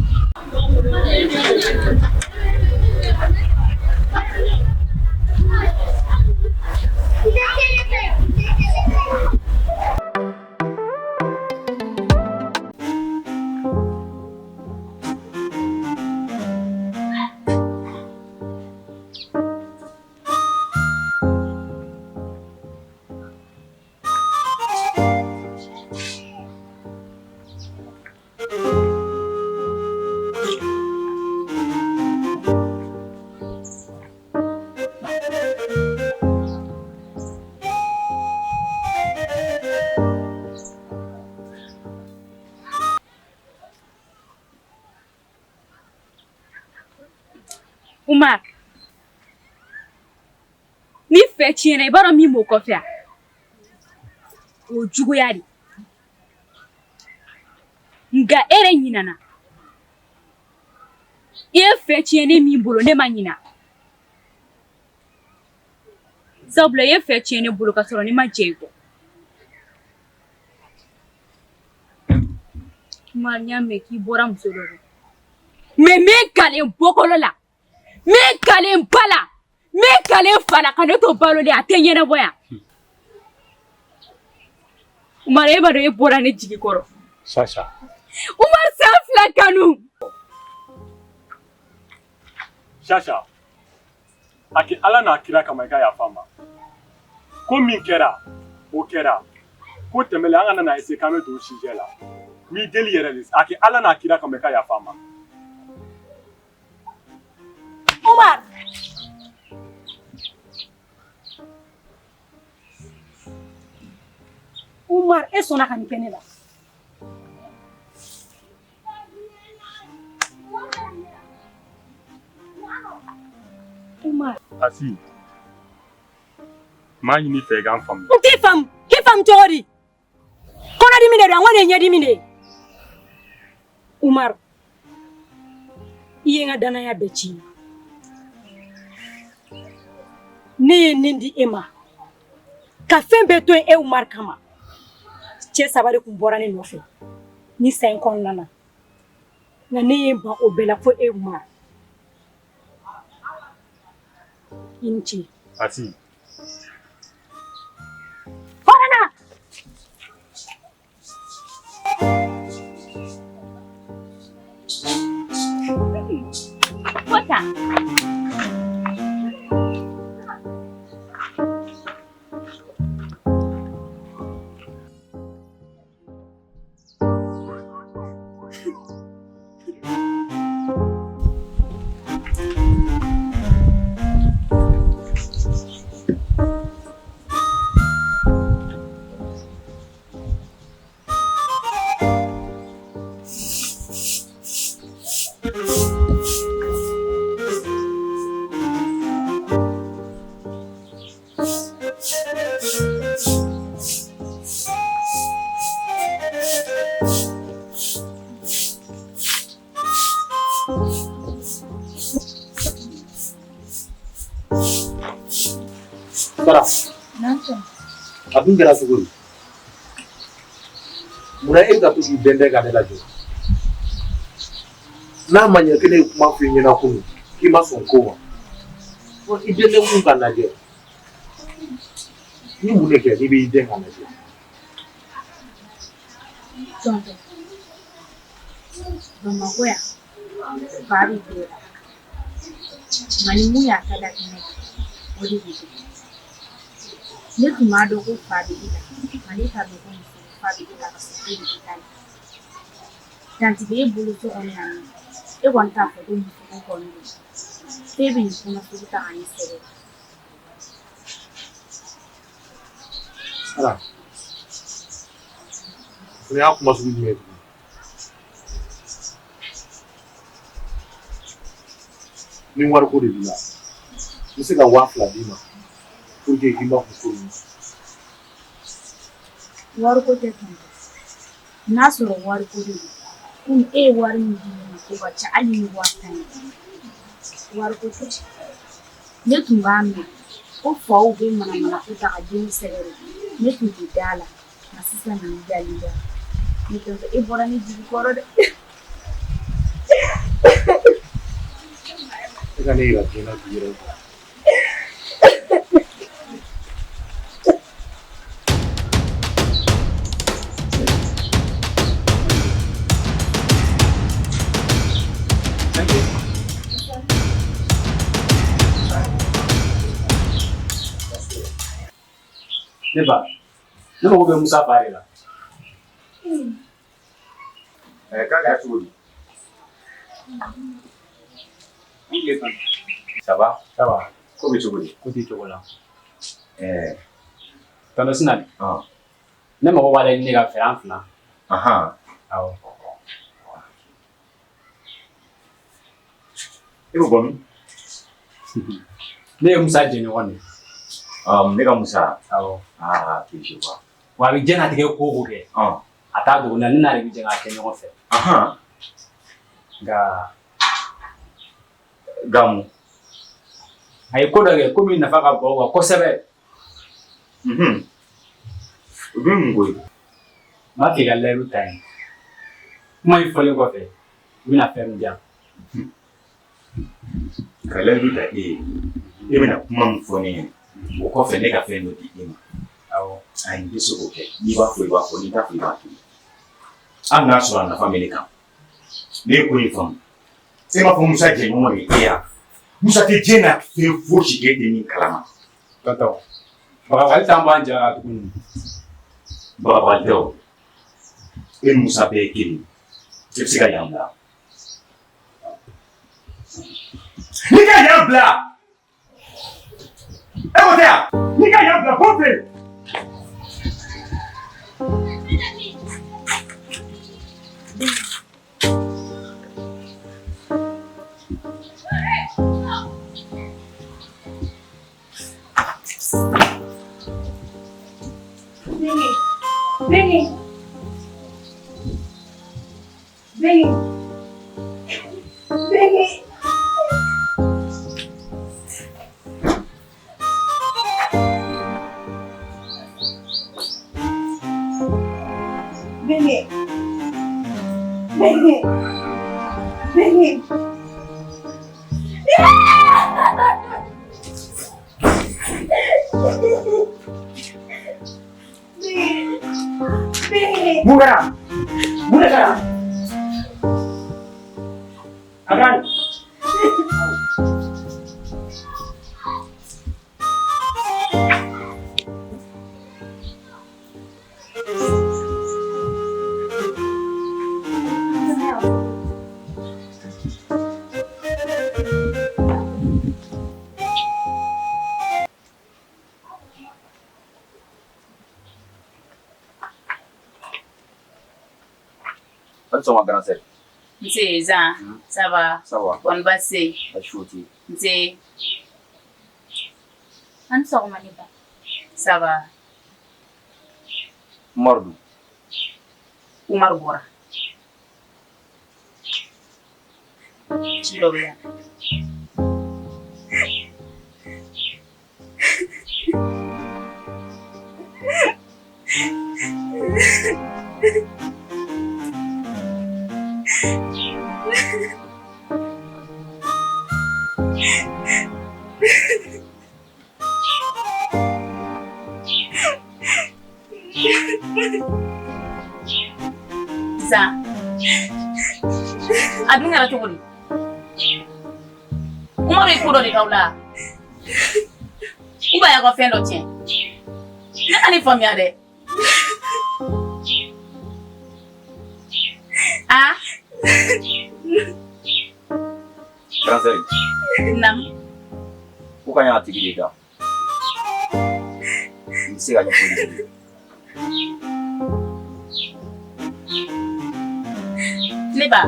Umar, ni fɛ tiɲɛna I b'a dɔn min b'o kɔfɛ a? O juguya de. Nka e yɛrɛ ɲinɛna. I ye fɛ tiɲɛnen min bolo ne ma ɲina. Sabula I ye fɛ tiɲɛ ne bolo ka sɔrɔ ne ma jɛ I kɔ. Umar, n y'a mɛn k'i bɔra muso dɔ de. Mais min kalen bɔkɔlɔ la. Min kalen ba la, min kalen fa la ka ne to balo de a tɛ ɲɛnabɔ yan. Umar, e b'a dɔn e bɔra ne jigi kɔrɔ. Sasa. Umar san fila kanu. Sasa. A kɛ Ala n'a kira kama I ka yafa n ma. Ko min kɛra, o kɛra. Ko tɛmɛlen an kana na essayer k'an bɛ don o sujet la. N'i deli yɛrɛ de, a kɛ Ala n'a kira kama I ka yafa n ma. Umar. Umar, e sɔnna ka nin kɛ ne la. Umar. Asi. M'a ɲini fɛ I k'an faamu. N t'i faamu. K'i faamu cogo di? Kɔnɔdimi de don, an ko nin ye ɲɛdimi de ye. Umar, i ye n ka danaya bɛɛ ci ne ye nin di e ma ka fɛn bɛɛ to e Umar kama cɛ saba de kun bɔra ne nɔfɛ ni sa in kɔnɔna na nka ne ye n ban o bɛɛ la fo e Umar i ni ce. Asi. Hɔrɔna. Kota. Sara. A dun kɛra cogo di? Munna e bɛ ka to k'i dɛndɛn ka ne lajɔ? N'a ma ɲɛ k'e ye kuma f'i ɲɛna kunun k'i ma sɔn ko ma, fɔ i dɛndɛn kun ka lajɛ. Ni mun de kɛ n'i b'i dɛn ka lajɛ? Tonton, Bamakɔ yan, fa bɛ bolo la. Nka ni mun y'a ta da kɛnɛ kan, o de bɛ kɛ. Ne tun b'a dɔn ko fa bɛ i la, nka ne t'a dɔn ko muso fa bɛ i la ka sɔrɔ e de bɛ taa la. Tanti bɛ e bolo so kɔnɔ yan nɔ, e kɔni t'a fɔ ko muso ko kɔni don. F'e bɛ nin kɔnɔ f'e bɛ taa ka ne sɛgɛrɛ. Sara, o y'a kuma sugu jumɛn ye? Ni wariko de b'i la, n bɛ se ka 2000 d'i ma pour que k'i ma kun ko nin. Wariko tɛ tonton. N'a sɔrɔ wariko de don, komi e ye wari min di ne ma ko ka ca hali ni 1000 ye. Wariko tɛ. Ne tun b'a mɛn ko faw bɛ manamana ko ta ka denw sɛgɛrɛ. Ne tun tɛ da la, nka sisan nin dali la. Ne tonton e bɔra ne jigi kɔrɔ dɛ. E ka ne yira diɲɛ k'i yɛrɛ bɔ. Ne ba, ne mago bɛ Musa fa de la. K'a kɛra cogo di? Ça va? Ça va. Ko bɛ cogo di? Ko tɛ cogo la. Tonton Sinali. Ne mago b'a la ni ne ka fɛɛrɛ 2. Awɔ. E bɛ bɔ min? Ne ye Musa jɛɲɔgɔn de ye. Ne ka Musa. Awɔ. K'i je vois. Wa a bɛ diɲɛlatigɛ ko o ko kɛ. A t'a dogo na ne n'ale bɛ jɛ k'a kɛ ɲɔgɔn fɛ. Nka Gamu. a ye ko dɔ kɛ ko min nafa ka bon o kan kosɛbɛ. O dun ye mun ko ye? N b'a fɛ i ka layiru ta yen. Kuma in fɔlen kɔfɛ i bɛna fɛn min di yan. Ka layiru ta e ye. E bɛna kuma min fɔ ne ɲɛna. O kɔfɛ ne ka fɛn dɔ di e ma. Awɔ. Ayi, n tɛ se k'o kɛ. N'i b'a fɔ i b'a fɔ, n'i t'a fɔ i b'a to yen. Hali n'a sɔrɔ a nafa bɛ ne kan. Ne ye ko in faamu. E m'a fɔ Musa jɛɲɔgɔn de ye e ya. Musa tɛ diɲɛ na fɛn fosi kɛ e tɛ min kalama. Tonton, bagabali t'an b'an jɛ la tuguni. Bagabali tɛ o. E ni Musa bɛɛ ye kelen. E bɛ se ka yan bila. N'i ka yan bila! E ko tɛ yan? N'i ka yan bila, bɔ fɛ yen! Bengi. Bengi. Bengi. Bengi. Bengi. Bungara. Bungara. Akan. Sama grand sœur. Nse Zan, ça va? Ça va. Bonne basse. La chouti. Nse, An sɔgɔma ne ba. ça va. Mardu. Umar bɔra. Ci dɔ bɛ yan. Zan, a dun kɛra cogo di? Umar ye ko dɔ de k'aw la? Ou bien a y'aw ka fɛn dɔ tiɲɛ? Ne ka nin faamuya dɛ. Ah? Grand sœur. Nam. Ko ka ɲa tigi de kan. N bɛ se ka ɲɛfɔli kɛ. Ne ba,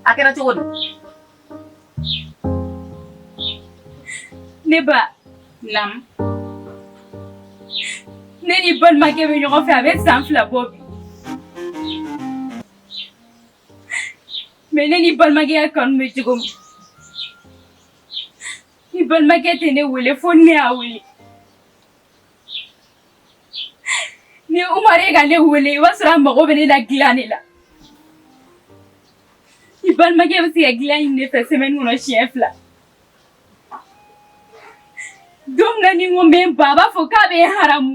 a kɛra cogo di? Ne ba. Nam. Ne ni balimakɛ bɛ ɲɔgɔn fɛ a bɛ san 2 bɔ bi. Mais ne ni balimakɛ ya kanu bɛ cogo min. Ni balimakɛ tɛ ne wele fo ne y'a wele. Ni Umar ye ka ne wele i b'a sɔrɔ a mago bɛ ne la dilan de la. Ni balimakɛ bɛ se ka dilan ɲini ne fɛ semaine kɔnɔ siɲɛ 2. Don min na ni n ko n bɛ n ban a b'a fɔ k'a bɛ n haramu.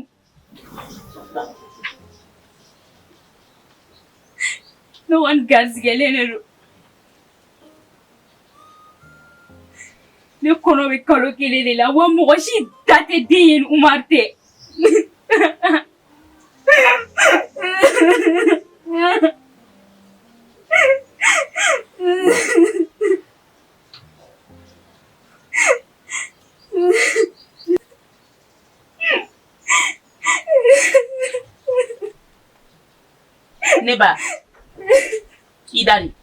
Ne kɔni garizigɛlen de don. Ne kɔnɔ bɛ kalo 1 de la wa mɔgɔ si da tɛ den ye ni Umar tɛ. Ne ba, i da di.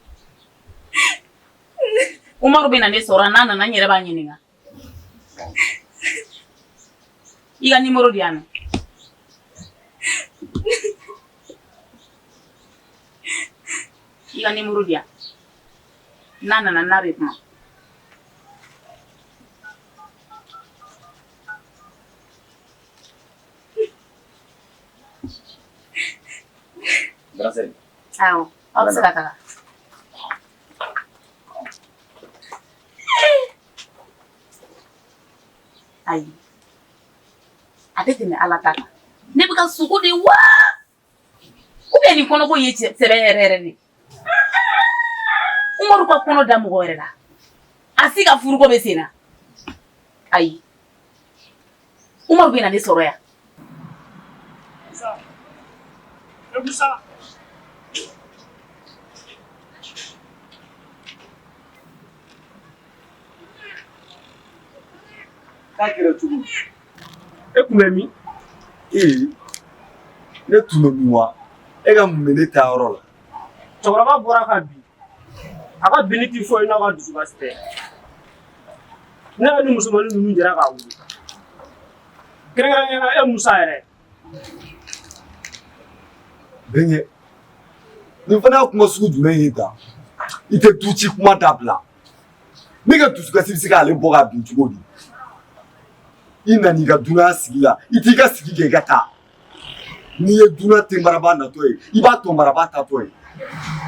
Umaru bɛ na ne sɔrɔ n'a nana n yɛrɛ b'a ɲininka. I ka numéro di yan nɔ. I ka numéro di yan. N'a nana n'a bɛ kuma. Grand sœur. Awɔ, aw bɛ se ka taga. Ayi, a tɛ tɛmɛ Ala ta kan. Ne bɛ ka sogo de wa? Ou bien nin kɔnɔko ye sɛbɛ yɛrɛ yɛrɛ de. Umaru ka kɔnɔ da mɔgɔ wɛrɛ la. A si ka furuko bɛ sen na. Ayi, Umaru bɛ na ne sɔrɔ yan. Musa. K'a kɛra cogo di? E kun bɛ min? Ne tun bɛ min wa? E ka mun bɛ ne ta yɔrɔ la? Cɛkɔrɔba bɔra ka bin. A ka binni ti foyi n'a ka dusukasi tɛ. Ne yɛrɛ ni musomanin ninnu jɛra k'a wuli. Kɛrɛnkɛrɛnnenya la e Musa yɛrɛ. Bɛnkɛ, nin fana kuma sugu jumɛn ye ta i tɛ du ci kuma dabila ne ka dusukasi bɛ se k'ale bɔ k'a bin cogo di i nana i ka dunan sigi la i t'i ka sigi kɛ i ka taa n'i ye dunan ten maraba natɔ ye i b'a tɔ maraba tatɔ ye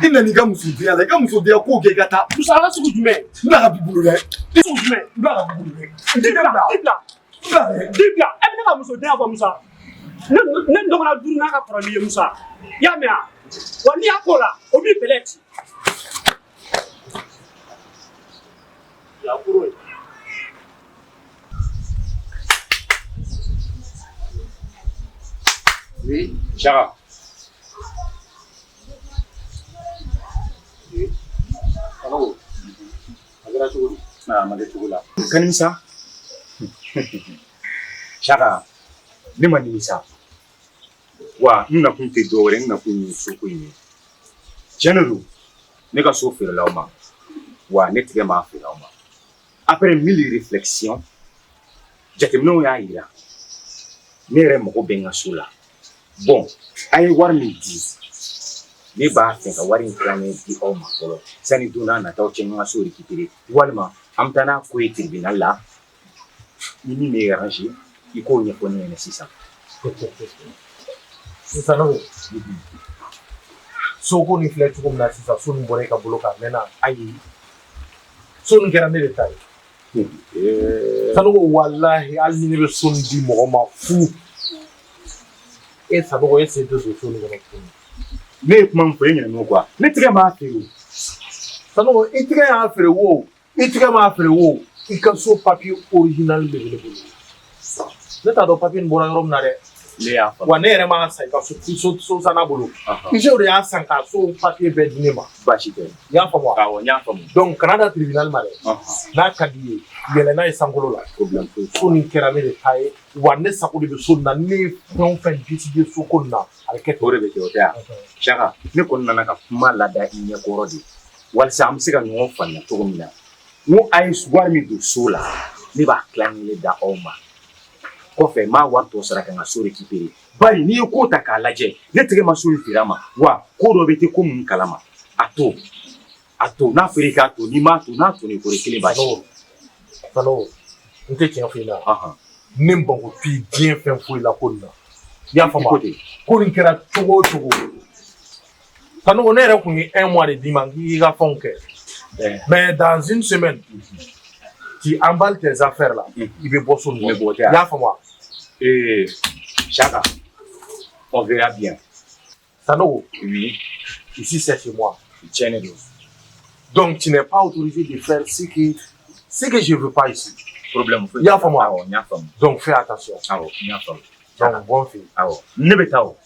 i nana i ka musodenya la i ka musodenya ko kɛ i ka taa musa ala sugu jumɛn n bila ka b'i bolo dɛ sugu jumɛn n bila ka b'i bolo dɛ di bila e bɛ ne ka musodenya fɔ musa ne dɔgɔna duuru n'a ka kɔrɔ n'i ye musa i y'a mɛn wa wa n'i y'a k'o la o b'i bɛlɛ ci yakuro ye Oui, Chara. Alors, agora cogo Na made tugula. Kanimisa. Chara. Ne manimisa. Wa nna kun te dore nna kun so ko yi. General ne ka so fere lauma. Wa ne tige ma fere lauma. Après 1000 réflexions, jatemno ya ira. Ne re mo ko benga sula. Bon, ay war mi di. Ne ba fe ka warin krane di o ma solo. Sani duna na taw chen nga so récupérer. Walma am tana ko e tribunal la. Ni me arranger, iko nya ko ne 600. sisan no soko ni filɛ cogo min na sisan so nin bɔra i ka bolo kan mɛnna ayi so nin kɛra ne de ta ye sanogo walahi hali ni ne bɛ so nin di mɔgɔ ma fu e sanogo e sen tɛ don so nin kɔnɔ tuguni ne ye kuma min fɔ e ɲinɛ quoi ne tigɛ m'a feere o sanogo i tigɛ y'a feere wo i tigɛ m'a feere wo i ka so papier original de bɛ ne bolo ne t'a dɔn papier nin bɔra yɔrɔ min na dɛ wa ne yɛrɛ ma san i ka so sanna bolo IGE de y'a san k'a so papier bɛɛ di ne ma baasi tɛ i y'a faamu wa awɔ n y'a faamu donc kana da tribunal ma dɛ n'a ka di ye yɛlɛ n'a ye sankolo la so nin kɛra ne de ta ye wa ne sago de bɛ so nin na ne ye fɛn o fɛn décider so ko nin na a bɛ kɛ ten o de bɛ kɛ o tɛ yan Saka ne kɔni nana ka kuma lada i ɲɛkɔrɔ de walasa an bɛ se ka ɲɔgɔn faamuya cogo min na n ko a ye wari min don so la ne b'a tilancɛ da aw ma kɔfɛ n b'a wari tɔ sara ka n ka so récupérer bari n'i ye ko ta k'a lajɛ ne tɛgɛ ma so in feere a ma wa ko dɔ bɛ te ko mun kalama a to n'a fɔra i k'a to n'i m'a to n'a toni kore kelen b'a ci Sanogo n tɛ tiɲɛ f'i la ne mago t'i diɲɛ fɛn foyi la ko nin na i y'a faamu ko nin kɛra cogo o cogo Sanogo ne yɛrɛ kun ye 1 mois de d'i ma k'i ka fɛnw kɛ mais dans une semaine tu emballes tes affaires là i bɛ bɔ so nin kɔnɔ i y'a faamu wa Chaka on verra bien Sanogo oui ici c'est chez moi tiens les deux donc tu n'es pas autorisé de faire ce que je veux pas ici problème il y a faamu wa donc fais attention awɔ n y'a faamu donc bon fille awɔ ne bɛ taa o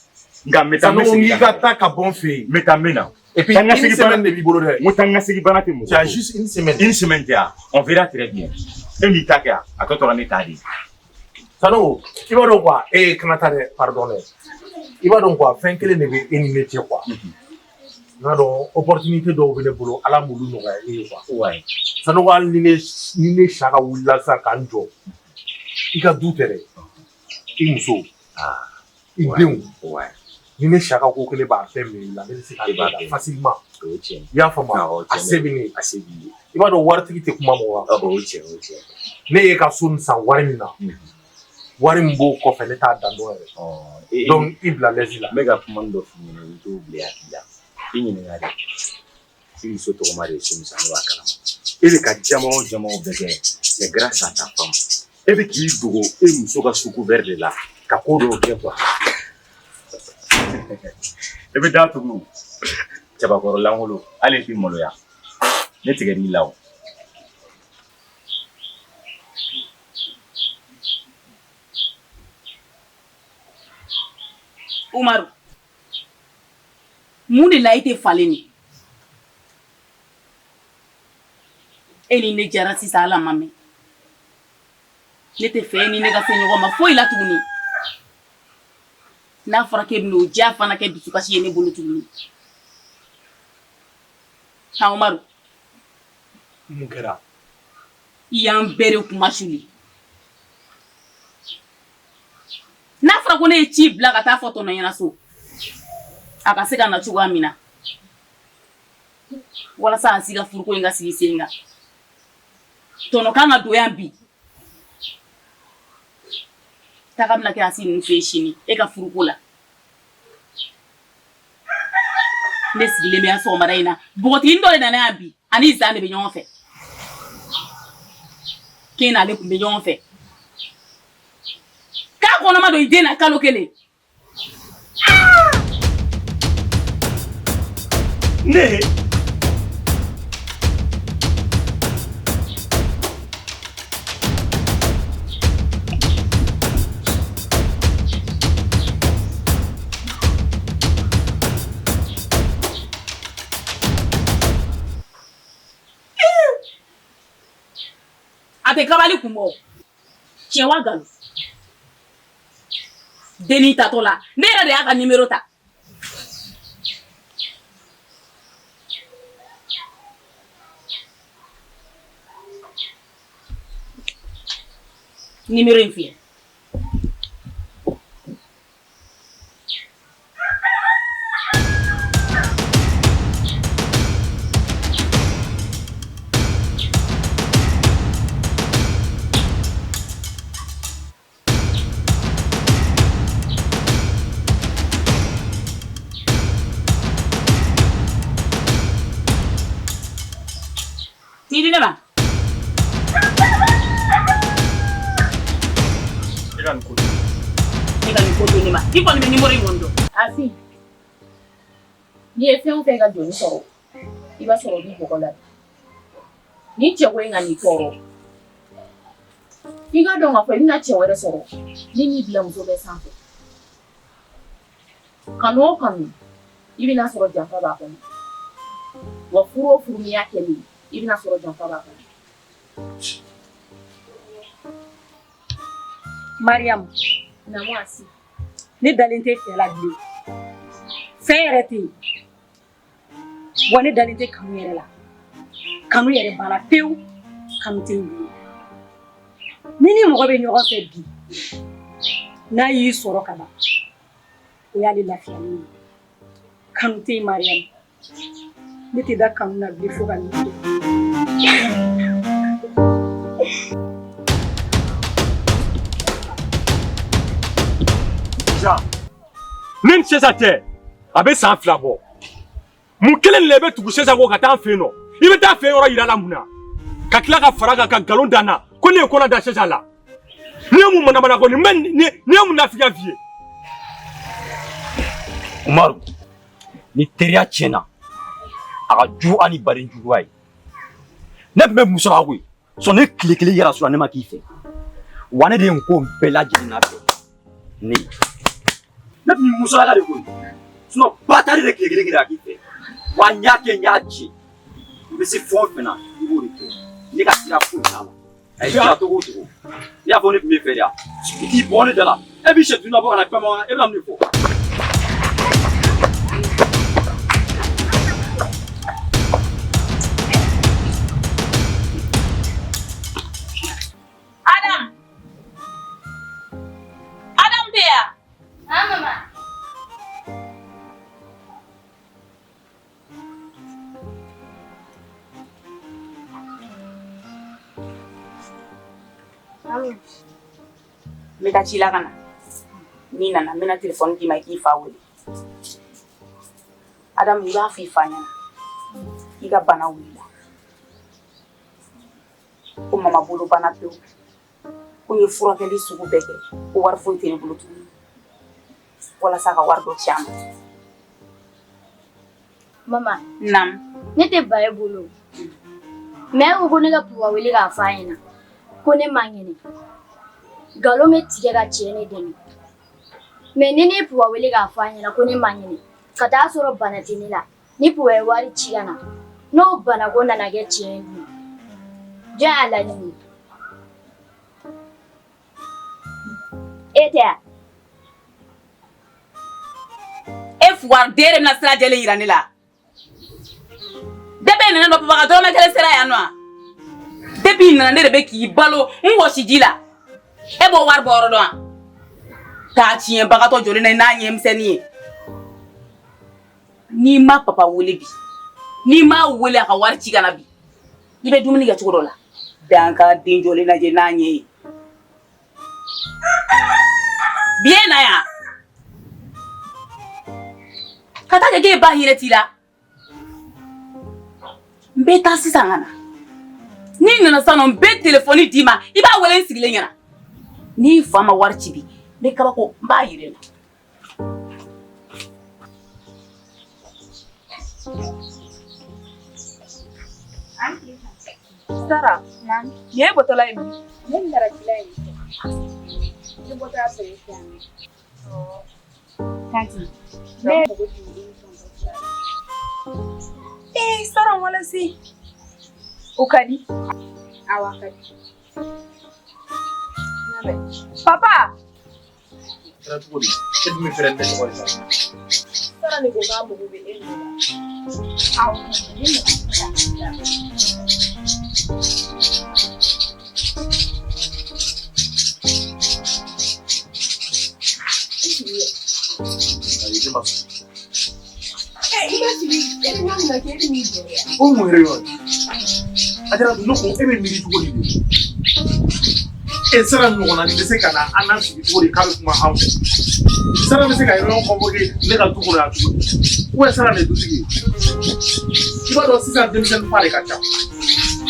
nka n bɛ taa n bɛ Sanogo segin n'i ka taa ka bon fille n bɛ taa n bɛ na et puis une semaine de b'i bolo dɛ n ko taa n ka segin bana tɛ mɔgɔ tu as juste une semaine tɛ yan on verra très bien e m'i ta kɛ yan a tɔ tora ne ta de Sanogo i b'a dɔn quoi kana taa dɛ pardon dɛ i b'a dɔn quoi fɛn kelen de bɛ e ni ne cɛ quoi n b'a dɔn opportunité dɔw bɛ ne bolo ala m'olu nɔgɔya e ye quoi Sanogo hali ni ne Saka wulila sisan k'an jɔ i ka du tɛ dɛ i muso i denw ni ne Saka ko kelen b'a fɛn minɛ i la ne bɛ se k'a kɛ facilement i y'a faamu a se bɛ ne ye i b'a dɔn waritigi tɛ kuma mɔgɔ kan ne ye ka so nin san wari min na wari min b'o kɔfɛ ne t'a dan dɔn yɛrɛ donc i bila lɛsi la n bɛ ka kuma dɔ f'i ɲɛna i t'o bila i la i ɲininka de i muso tɔgɔma de ye so musa ne b'a kalama e bɛ ka jama o jama o bɛɛ kɛ c'est grâce à ta femme e bɛ k'i dogo e muso ka sous couvert de la ka ko dɔw kɛ quoi e bɛ da tugu cɛbakɔrɔ lankolon hali i t'i maloya ne tigɛ n'i la o Umaru mun de la i tɛ falen ni e ni ne jara sisan ala ma mɛn ne tɛ fɛ ni ne ka se ɲɔgɔn ma foyi la tuguni n'a fɔra k'e bɛna o diya fana kɛ dusukasi ye ne bolo tuguni Umaru mun kɛra i y'an bɛɛ de kuma suli n'a fɔra ko ne ye ci bila ka taa fɔ tɔnɔ ɲɛna so a ka se ka na cogoya min na wala sa siga furu ko nga sigi senga tono kanga do yambi takamna ke asini feshini e ka furu ko la nesi le me aso maraina bogoti ndole na yambi ani zane be nyon fe kena le kumbe nyon fe ka kona ma do ide na kalo kele ne ate kabali kumo chewa galu deni tatola nera de aka numero ta numero infie Tidi nama. Ikan kudu ni ma. Iko ni nimori mondo. Afi. Ni efe o fe ga do ni soro. Iba soro bi bokola. Ni chewe nga ni toro. Iga do nga fe ni na chewe re soro. Ni bila mzo be sanfo. Kanu kanu. Ibi na soro jampa ba ko. Wa furo furu mi yake ni. Ibi na soro jampa ba ko. Mariam, Na mwasi. ni dalinte fela bi. Ferete. Woni dalinte kanu yere la. Kanu yere bana pew, kanu tingi. Nini mo be nyogo fe bi. Na yi soro kaba. O ya lafiya ni. Kanu te Mariam. Ni ti da kanu na bi fo kan ni. nin sesa tɛ a bɛ san 2 bɔ mun kelen le bɛ tugu sesa ko ka taa fɛ nɔ i bɛ taa fɛ yɔrɔ yira la mun na ka tila ka fara kan ka galon dan na ko ne ye kɔnɔ da sesa la ni ye mun manamana ko ni ye mun lafiya f'i ye. Umaru ni teriya tiɲɛna a ka jugu ani baden juguya ye ne tun bɛ musaka koyi sɔn ne tile kelen yɛrɛ sɔrɔ ne ma k'i fɛ wa ne de ye n ko bɛɛ lajɛlen na fɛ ne tun bɛ musaka de koyi sinon batari de tile kelen kɛra k'i fɛ wa n y'a kɛ n y'a ci i bɛ se fɛn o fɛn na i b'o de kɛ ne ka sira foyi t'a la a ye sira cogo o cogo i y'a fɔ ne tun bɛ fɛ de i t'i bɔ ne da la e b'i sɛ dunna bɔ ka na fɛn ma e bɛna mun de fɔ. Adam dia. Ah, mama. Meta cila kana. Ni nana mena telefon di mai ki fa wuli. Adam iba fi fanya. Iga bana wuli. Ko mama bolo bana pew. Ko ye furakɛli sugu bɛɛ kɛ ko wari foyi tɛ ne bolo tuguni walasa ka wari dɔ ci a ma. Mama. Naamu. Ne tɛ ba e bolo. Mais ko ne ka papa wele k'a f'a ɲɛna ko ne man kɛnɛ. Galon bɛ tigɛ ka cɛ ne dɛmɛ. Mais ni ne ye papa wele k'a f'a ɲɛna ko ne man kɛnɛ ka taa sɔrɔ bana tɛ ne la ni papa ye wari ci ka na n'o bana ko nana kɛ tiɲɛ ye dun jɔn y'a laɲini. E tɛ a. E fuwari dere bɛna sira jɛlen yira ne la. Depuis nana dɔ papa ka dɔrɔmɛ kelen sera yan nɔ wa. Depuis nana ne de bɛ k'i balo n wɔsi ji la. E b'o wari bɔ yɔrɔ dɔn wa. K'a tiɲɛbagatɔ jɔlen na n'a ɲɛmisɛnnin ye. N'i ma papa wele bi Ni m'a wele a ka wari ci kana bi. I bɛ dumuni kɛ cogo dɔ la. Dan ka den jɔlen lajɛ n'a ɲɛ ye. Bien na yan. Ka taa kɛ k'e ba hinɛ t'i la. N bɛ taa sisan ka na. N'i nana sisan nɔ n bɛ telefɔni d'i ma i b'a wele n sigilen ɲɛna. N'i fa ma wari ci bi n bɛ kabako n b'a yir'e la. Sara, ye botala ye min? Ne nana gila ye. Ne bɔtɔ sɛnɛ fiyan. Tanti. Ne mago tun bɛ Sara wala si. O ka di? Awɔ ka di. Papa. Sara cogo di? E dun bɛ fɛrɛ tɛ tɔgɔ ye sa. Sara ni ko k'a mago bɛ e la. Awɔ ne mago O mun yɛrɛ yɔrɔ a jara ne ko e bɛ miiri cogo di e Sara ɲɔgɔnna nin bɛ se ka na an n'an sigi cogo di k'a bɛ kuma anw fɛ Sara bɛ se ka ɲɔgɔn convoquer ne ka du kɔnɔ yan cogo di ou bien Sara de dutigi ye i b'a dɔn sisan denmisɛnnin fa de ka ca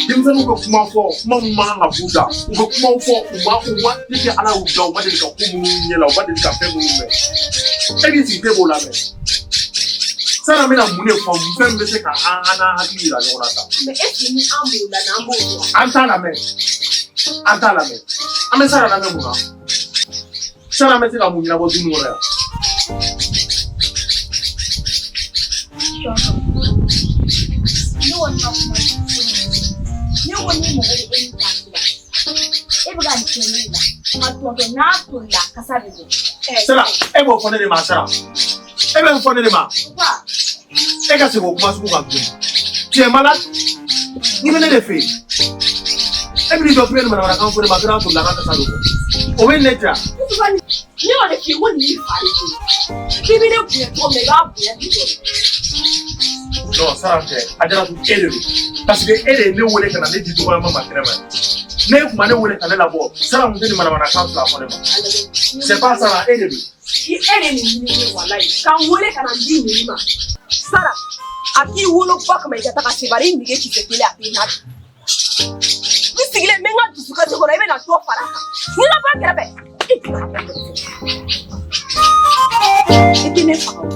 denmisɛnninw bɛ kuma fɔ kuma min man kan ka b'u da u bɛ kumaw fɔ u ma depuis Ala y'u da u ma deli ka ko minnu ɲɛ la u ma deli ka fɛn minnu mɛn e b'i sigi k'e b'o lamɛn Sara bɛna mun de fɔ fɛn min bɛ se ka an n'an hakili yira ɲɔgɔn na sa. Mais est ce que ni an b'o la n'an b'o dɔn? An t'a lamɛn an t'a lamɛn an bɛ Sara lamɛn mun na Sara bɛ se ka mun ɲɛnabɔ du nin kɔnɔ yan. ne kɔni ka kuma ne kɔni ye mɔgɔ de e ni ta sira e bɛ ka nin kɛ ne la ka tɔntɔn n'a tolila kasa bɛ bɔ. Sara e b'o fɔ ne de ma Sara e bɛ n fɔ ne de ma e ka segin o kuma sugu kan tuguni tu es malade n'i bɛ ne de fɛ yen e bɛ n'i jɔ fiɲɛ ni manamanakan fɔ ne ma k'a tolila k'a kasa bɛ bɔ o bɛ ne diya. Ne y'o de f'i ye ko nin y'i fa de ye k'i bɛ ne bonya cogo min na i b'a bonya ten tɔ. Non Sara tɛ a jara tun e de don parce que e de ye ne wele ka na ne di dɔgɔyama ma kɛnɛ ma ne tun ma ne wele ka ne labɔ Sara tun tɛ nin manamanakan fila fɔ ne ma c'est pas Sara e de don. I e de nin ɲini ne walayi k'an wele ka na n di nin ma Sara a k'i woloba kama i ka taga se bari i nege kisɛ kelen a tɛ n'a di n sigilen n bɛ n ka dusukasi kɔnɔ i bɛ na dɔ fara a kan ni na b'a kɛrɛfɛ i tɛ ne faga o.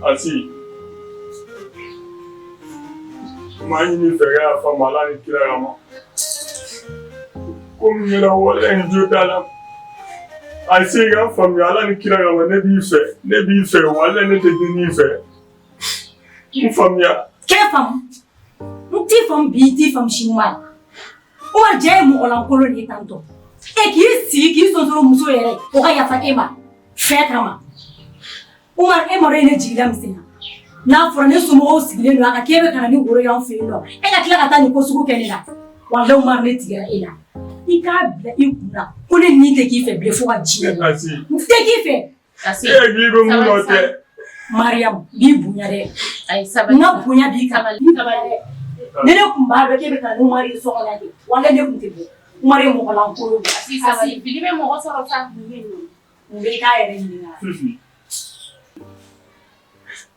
Asi maa ɲini fɛ k'a faamu Ala ni kira kama komi ɲɛna wala in jo t'a la Asi k'a faamuya Ala ni kira kama ne b'i fɛ wala ne tɛ dimi i fɛ n faamuya. K'e faamu n t'i faamu bi i t'i faamu sini ma Umar ja ye mɔgɔlankolon de ye tantɔ e k'i sigi k'i sonsoro muso yɛrɛ o ka yafa e ma fɛn kama Umar e mɔrɔ ye ne jigila misɛnya n'a fɔra ne somɔgɔw sigilen don a ka k'e bɛ ka na ni woro y'an fɛ yen nɔ e ka tila ka taa nin ko sugu kɛ ne la walahi Umar ne tigɛra e la i k'a bila i kun na ko ne nin tɛ k'i fɛ bilen fo ka diɲɛ n tɛ k'i fɛ e hakili bɛ mun nɔ tɛ Mariam b'i bonya dɛ n ka bonya b'i kan ne kun b'a dɔn k'e bɛ ka na ni Umar ye so kɔnɔ de walahi ne kun tɛ bɔ Umar ye mɔgɔlankolon de ye Asi bili bɛ mɔgɔ sɔrɔ sa kun bɛ yen n bɛ k'a yɛrɛ ɲininka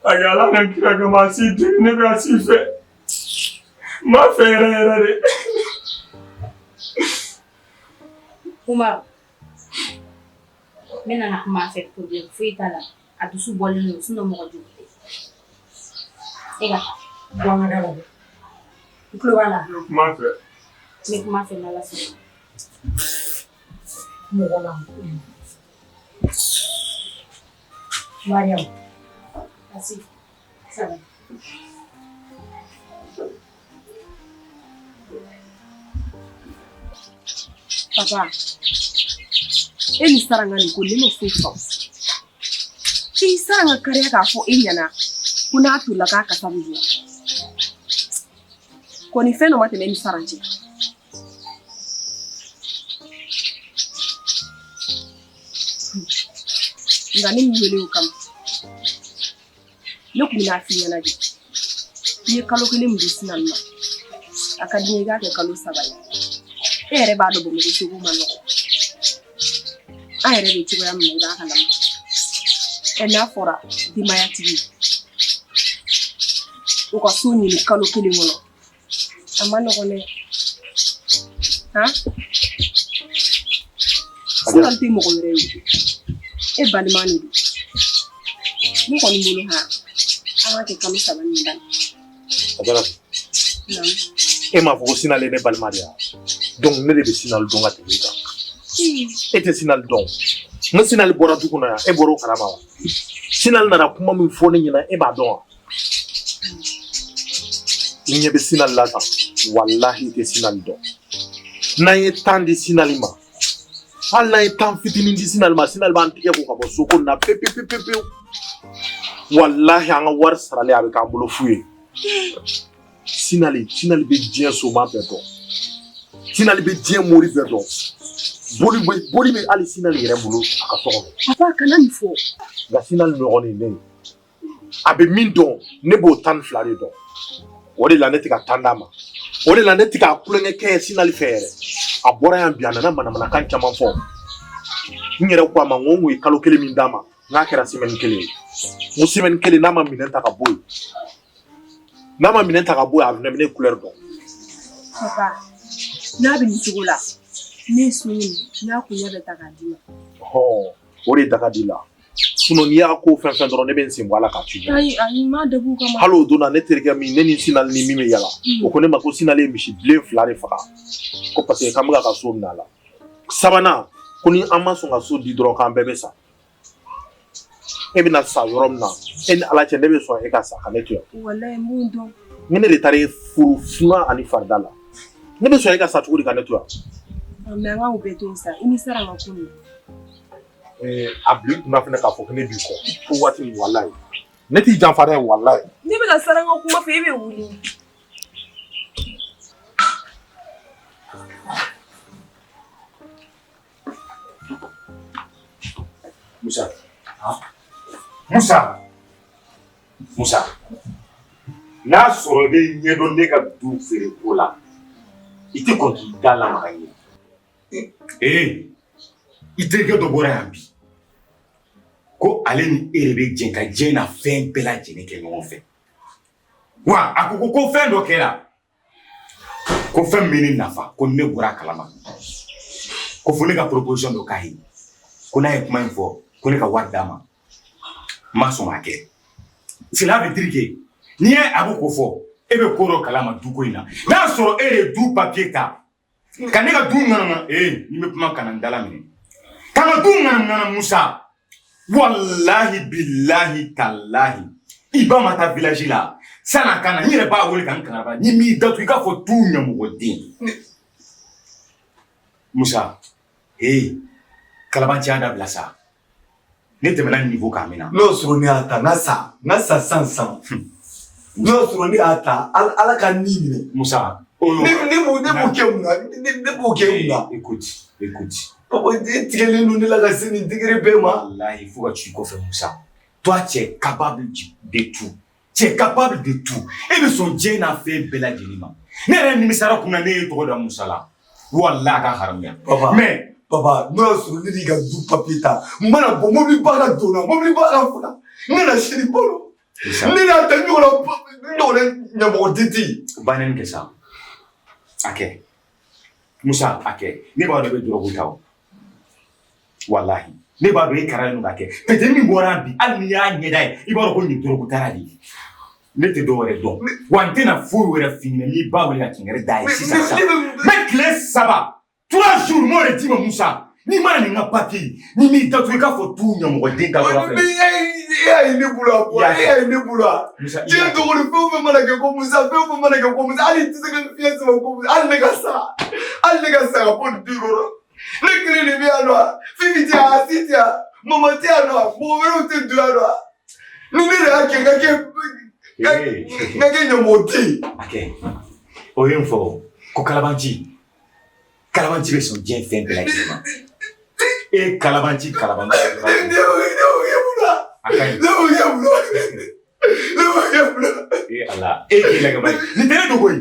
Ayi Ala ka kira kama Asi tɛ ne bɛ Asi fɛ n b'a fɛ yɛrɛ yɛrɛ de. Umar n bɛna kuma a fɛ problème foyi t'a la a dusu bɔlen don sinon mɔgɔ jugu tɛ e ka bɔ an ka da la dɛ i tulo b'a la kuma fɛ n bɛ kuma fɛ n'Ala sɔnna mɔgɔlankolon Mariam Asi Papa, ele saranga ni ko leno fufa. Ki saranga kare ka fo inyana. Kuna tula ka kasabu. Ko ni feno mate ni saranje. Ngani mwele ukam. Loku na fi yana di. Ye kalo kele mdisina ma. Akadini ga ke kalo sabaya. Ere ba do bomo ko go mano. Ere be tigo ya mo da kala ma. Ena fora di maya tibi. O ko suni ni kalo kele ngono. Amano ko ne. Ha? Sala ti mo ko rewu. E balimani di. Mo ko ni bolo ha. Awa ke kalo sabani dan. Adara. Non. E ma fo sinale ne balmaria. Donc ne de sinal donga te lida. E te sinal don. Mo sinal bora du kuna e boro karama. Sinal na kuma mi fo ne nyina e ba don. Ni be sinal la ta. Wallahi te sinal don. Na ye tandi sinalima. Allah ye tan fitinin di sinal ma sinal ban tike ko ka bo so ko na pepe. Wallahi anga war sarale abi ka bolo fuye. Sinali be dien so ma beto. Sinali be dien mori beto. Boli be ali sinali yere bolo aka togo. Papa kana mi fo. Ga sinali no oni ne. Abe min don ne bo tan flare don. Odi la netika tandama. Odi la netika kulenge ke sinali fere. Abora ya biana na mana kan chama fo. Nyere kwa ma ngongo e kalo kele min dama. Nga kera simen kele. Mo simen kele na ma minenta ka boy. Nama minenta ka boy avne mine couleur don. Papa, na bi ntigola. Ne suni na kunya beta ka dima. Oh, ori daga dila. Suno ni ako fen do ne ben simwala ka tuja. Ai ma debu kama. Halo dona ne terga mi ne ni sinal ni mi me yala. O kone ma ko sinale mi shi blé flare faka. Ko pase kamga ka so nala. Sabana koni amaso nga so di dro kan bebe sa. Ebi na sa yorom na. En ala che nebe so e ka sa kanetu. Wallahi mundo. Ngene le tare furu funa ani fardala. Nebe so e ka sa tukuri kanetu. Mais nga ubeto sa. Ini sara ngakuni. Abli na fina ka fo ne bi ko. Ko wati wallahi. Neti janfare wallahi. Ni be ka sara ngakuma fe be wuli. Musa. Musa. Musa. N'a sɔrɔ ne ɲɛ dɔn ne ka du feere ko la, I tɛ kɔn k'i da lamaga n ye. I terikɛ dɔ bɔra yan bi. Ko ale ni e de bɛ jɛn ka diɲɛ na fɛn bɛɛ lajɛlen kɛ ɲɔgɔn fɛ. Wa a ko fɛn dɔ kɛra. Ko fɛn min bɛ ne nafa, ko ne bɔra a kalama. Ko fo ne ka proposition dɔ k'a ye. Ko n'a ye kuma in fɔ, ko ne ka wari d'a ma. Ma sɔn k'a kɛ. Cela veut dire que n'i ye a b'o ko fɔ, e bɛ ko dɔ kalama du ko in na. N'a sɔrɔ e de du papier ta, ka ne ka du ŋanama, ni bɛ kuma kana n dala minɛ. Ka n ka du ŋanama Musa, wallahi billahi tallahi, i ba ma taa village la, san'a ka na, n yɛrɛ b'a wele ka n kankara, n'i m'i datugu i k'a fɔ du ɲɛmɔgɔden. Musa, kalabanciya dabila sa. Ne tɛmɛna niveau kan min na. N'o sɔrɔ ne y'a ta n ka sa san. N'o sɔrɔ ne y'a ta ala ka ni minɛ. Musa. Ne b'o kɛ mun na? Ne b'o kɛ mun na? Écoute. Papa, e tigɛlen don ne la ka se nin degré bɛɛ ma. Wallahi, il faut que tu kɔfɛ Musa. Toi, tu es capable de tout. Tu es capable de tout. E bɛ sɔn diɲɛ n'a fɛn bɛɛ lajɛlen ma. Ne yɛrɛ nimisara kun na ne ye tɔgɔ da Musa la. Wallahi a ka haramuya. Mais Papa, n'o y'a sɔrɔ ne de ka du papier ta, n mana bɔ mobili baara donna, mobili baara fana, n kana sini bolo. Ne n'a ta ɲɔgɔnna ɲɛmɔgɔden tɛ yen. Bannen kɛ sa. A kɛ. Musa, a kɛ. Ne b'a dɔn i bɛ dɔrɔgu ta o. Wallahi. Ne b'a dɔn i karalen don k'a kɛ. Peut-être min bɔra bi, hali n'i y'a ɲɛda ye, i b'a dɔn ko nin dɔrɔgu tara de. Ne tɛ dɔ wɛrɛ dɔn. Wa n tɛna foyi wɛrɛ f'i ɲɛna n'i ba wele ka kɛngɛrɛ da ye sisan sa. Mais tile 3. 3 jours, moi, je dis, Moussa, ni mal ni n'a pas qui, ni mi tatu ka fo tu nya mo de ka fa. y'a ye ne bolo a bɔ e y'a ye ne bolo a diɲɛ dɔgɔni fɛn o fɛn mana kɛ ko Musa fɛn o fɛn mana kɛ ko Musa hali i tɛ se ka fiɲɛ sama ko Musa hali ne ka sa ka bɔ nin du kɔnɔ ne kelen de bɛ yan nɔ Fifi tɛ yan Asi tɛ yan Mama tɛ yan nɔ mɔgɔ wɛrɛw tɛ du yan nɔ ni ne de y'a kɛ ka kɛ ɲɛmɔgɔ tɛ yen. O ye n fɔ ko Kalabanci bɛ sɔn diɲɛ fɛn bɛɛ lajɛlen ma. E Kalabanci. Ala e k'i lagɛ bani nin tɛ ne dogo ye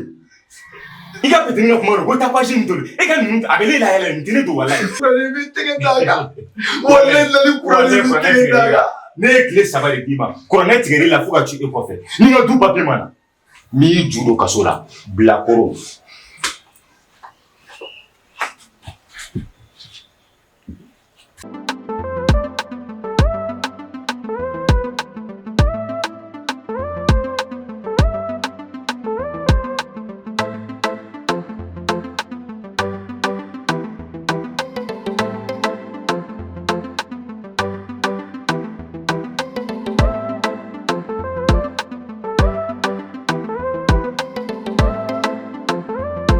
i ka petini ka kuma don ko taa page min to e ka ninnu a bɛ ne la yɛlɛ nin tɛ ne dogo wala ye. Kurani bɛ tɛgɛ d'a kan walayi nali kurani bɛ tɛgɛ d'a kan. Ne ye tile 3 de d'i ma kuranɛ tigɛr'i la fo ka ci e kɔfɛ ni n ka du papier ma na n'i y'i ju don kaso la bilakoro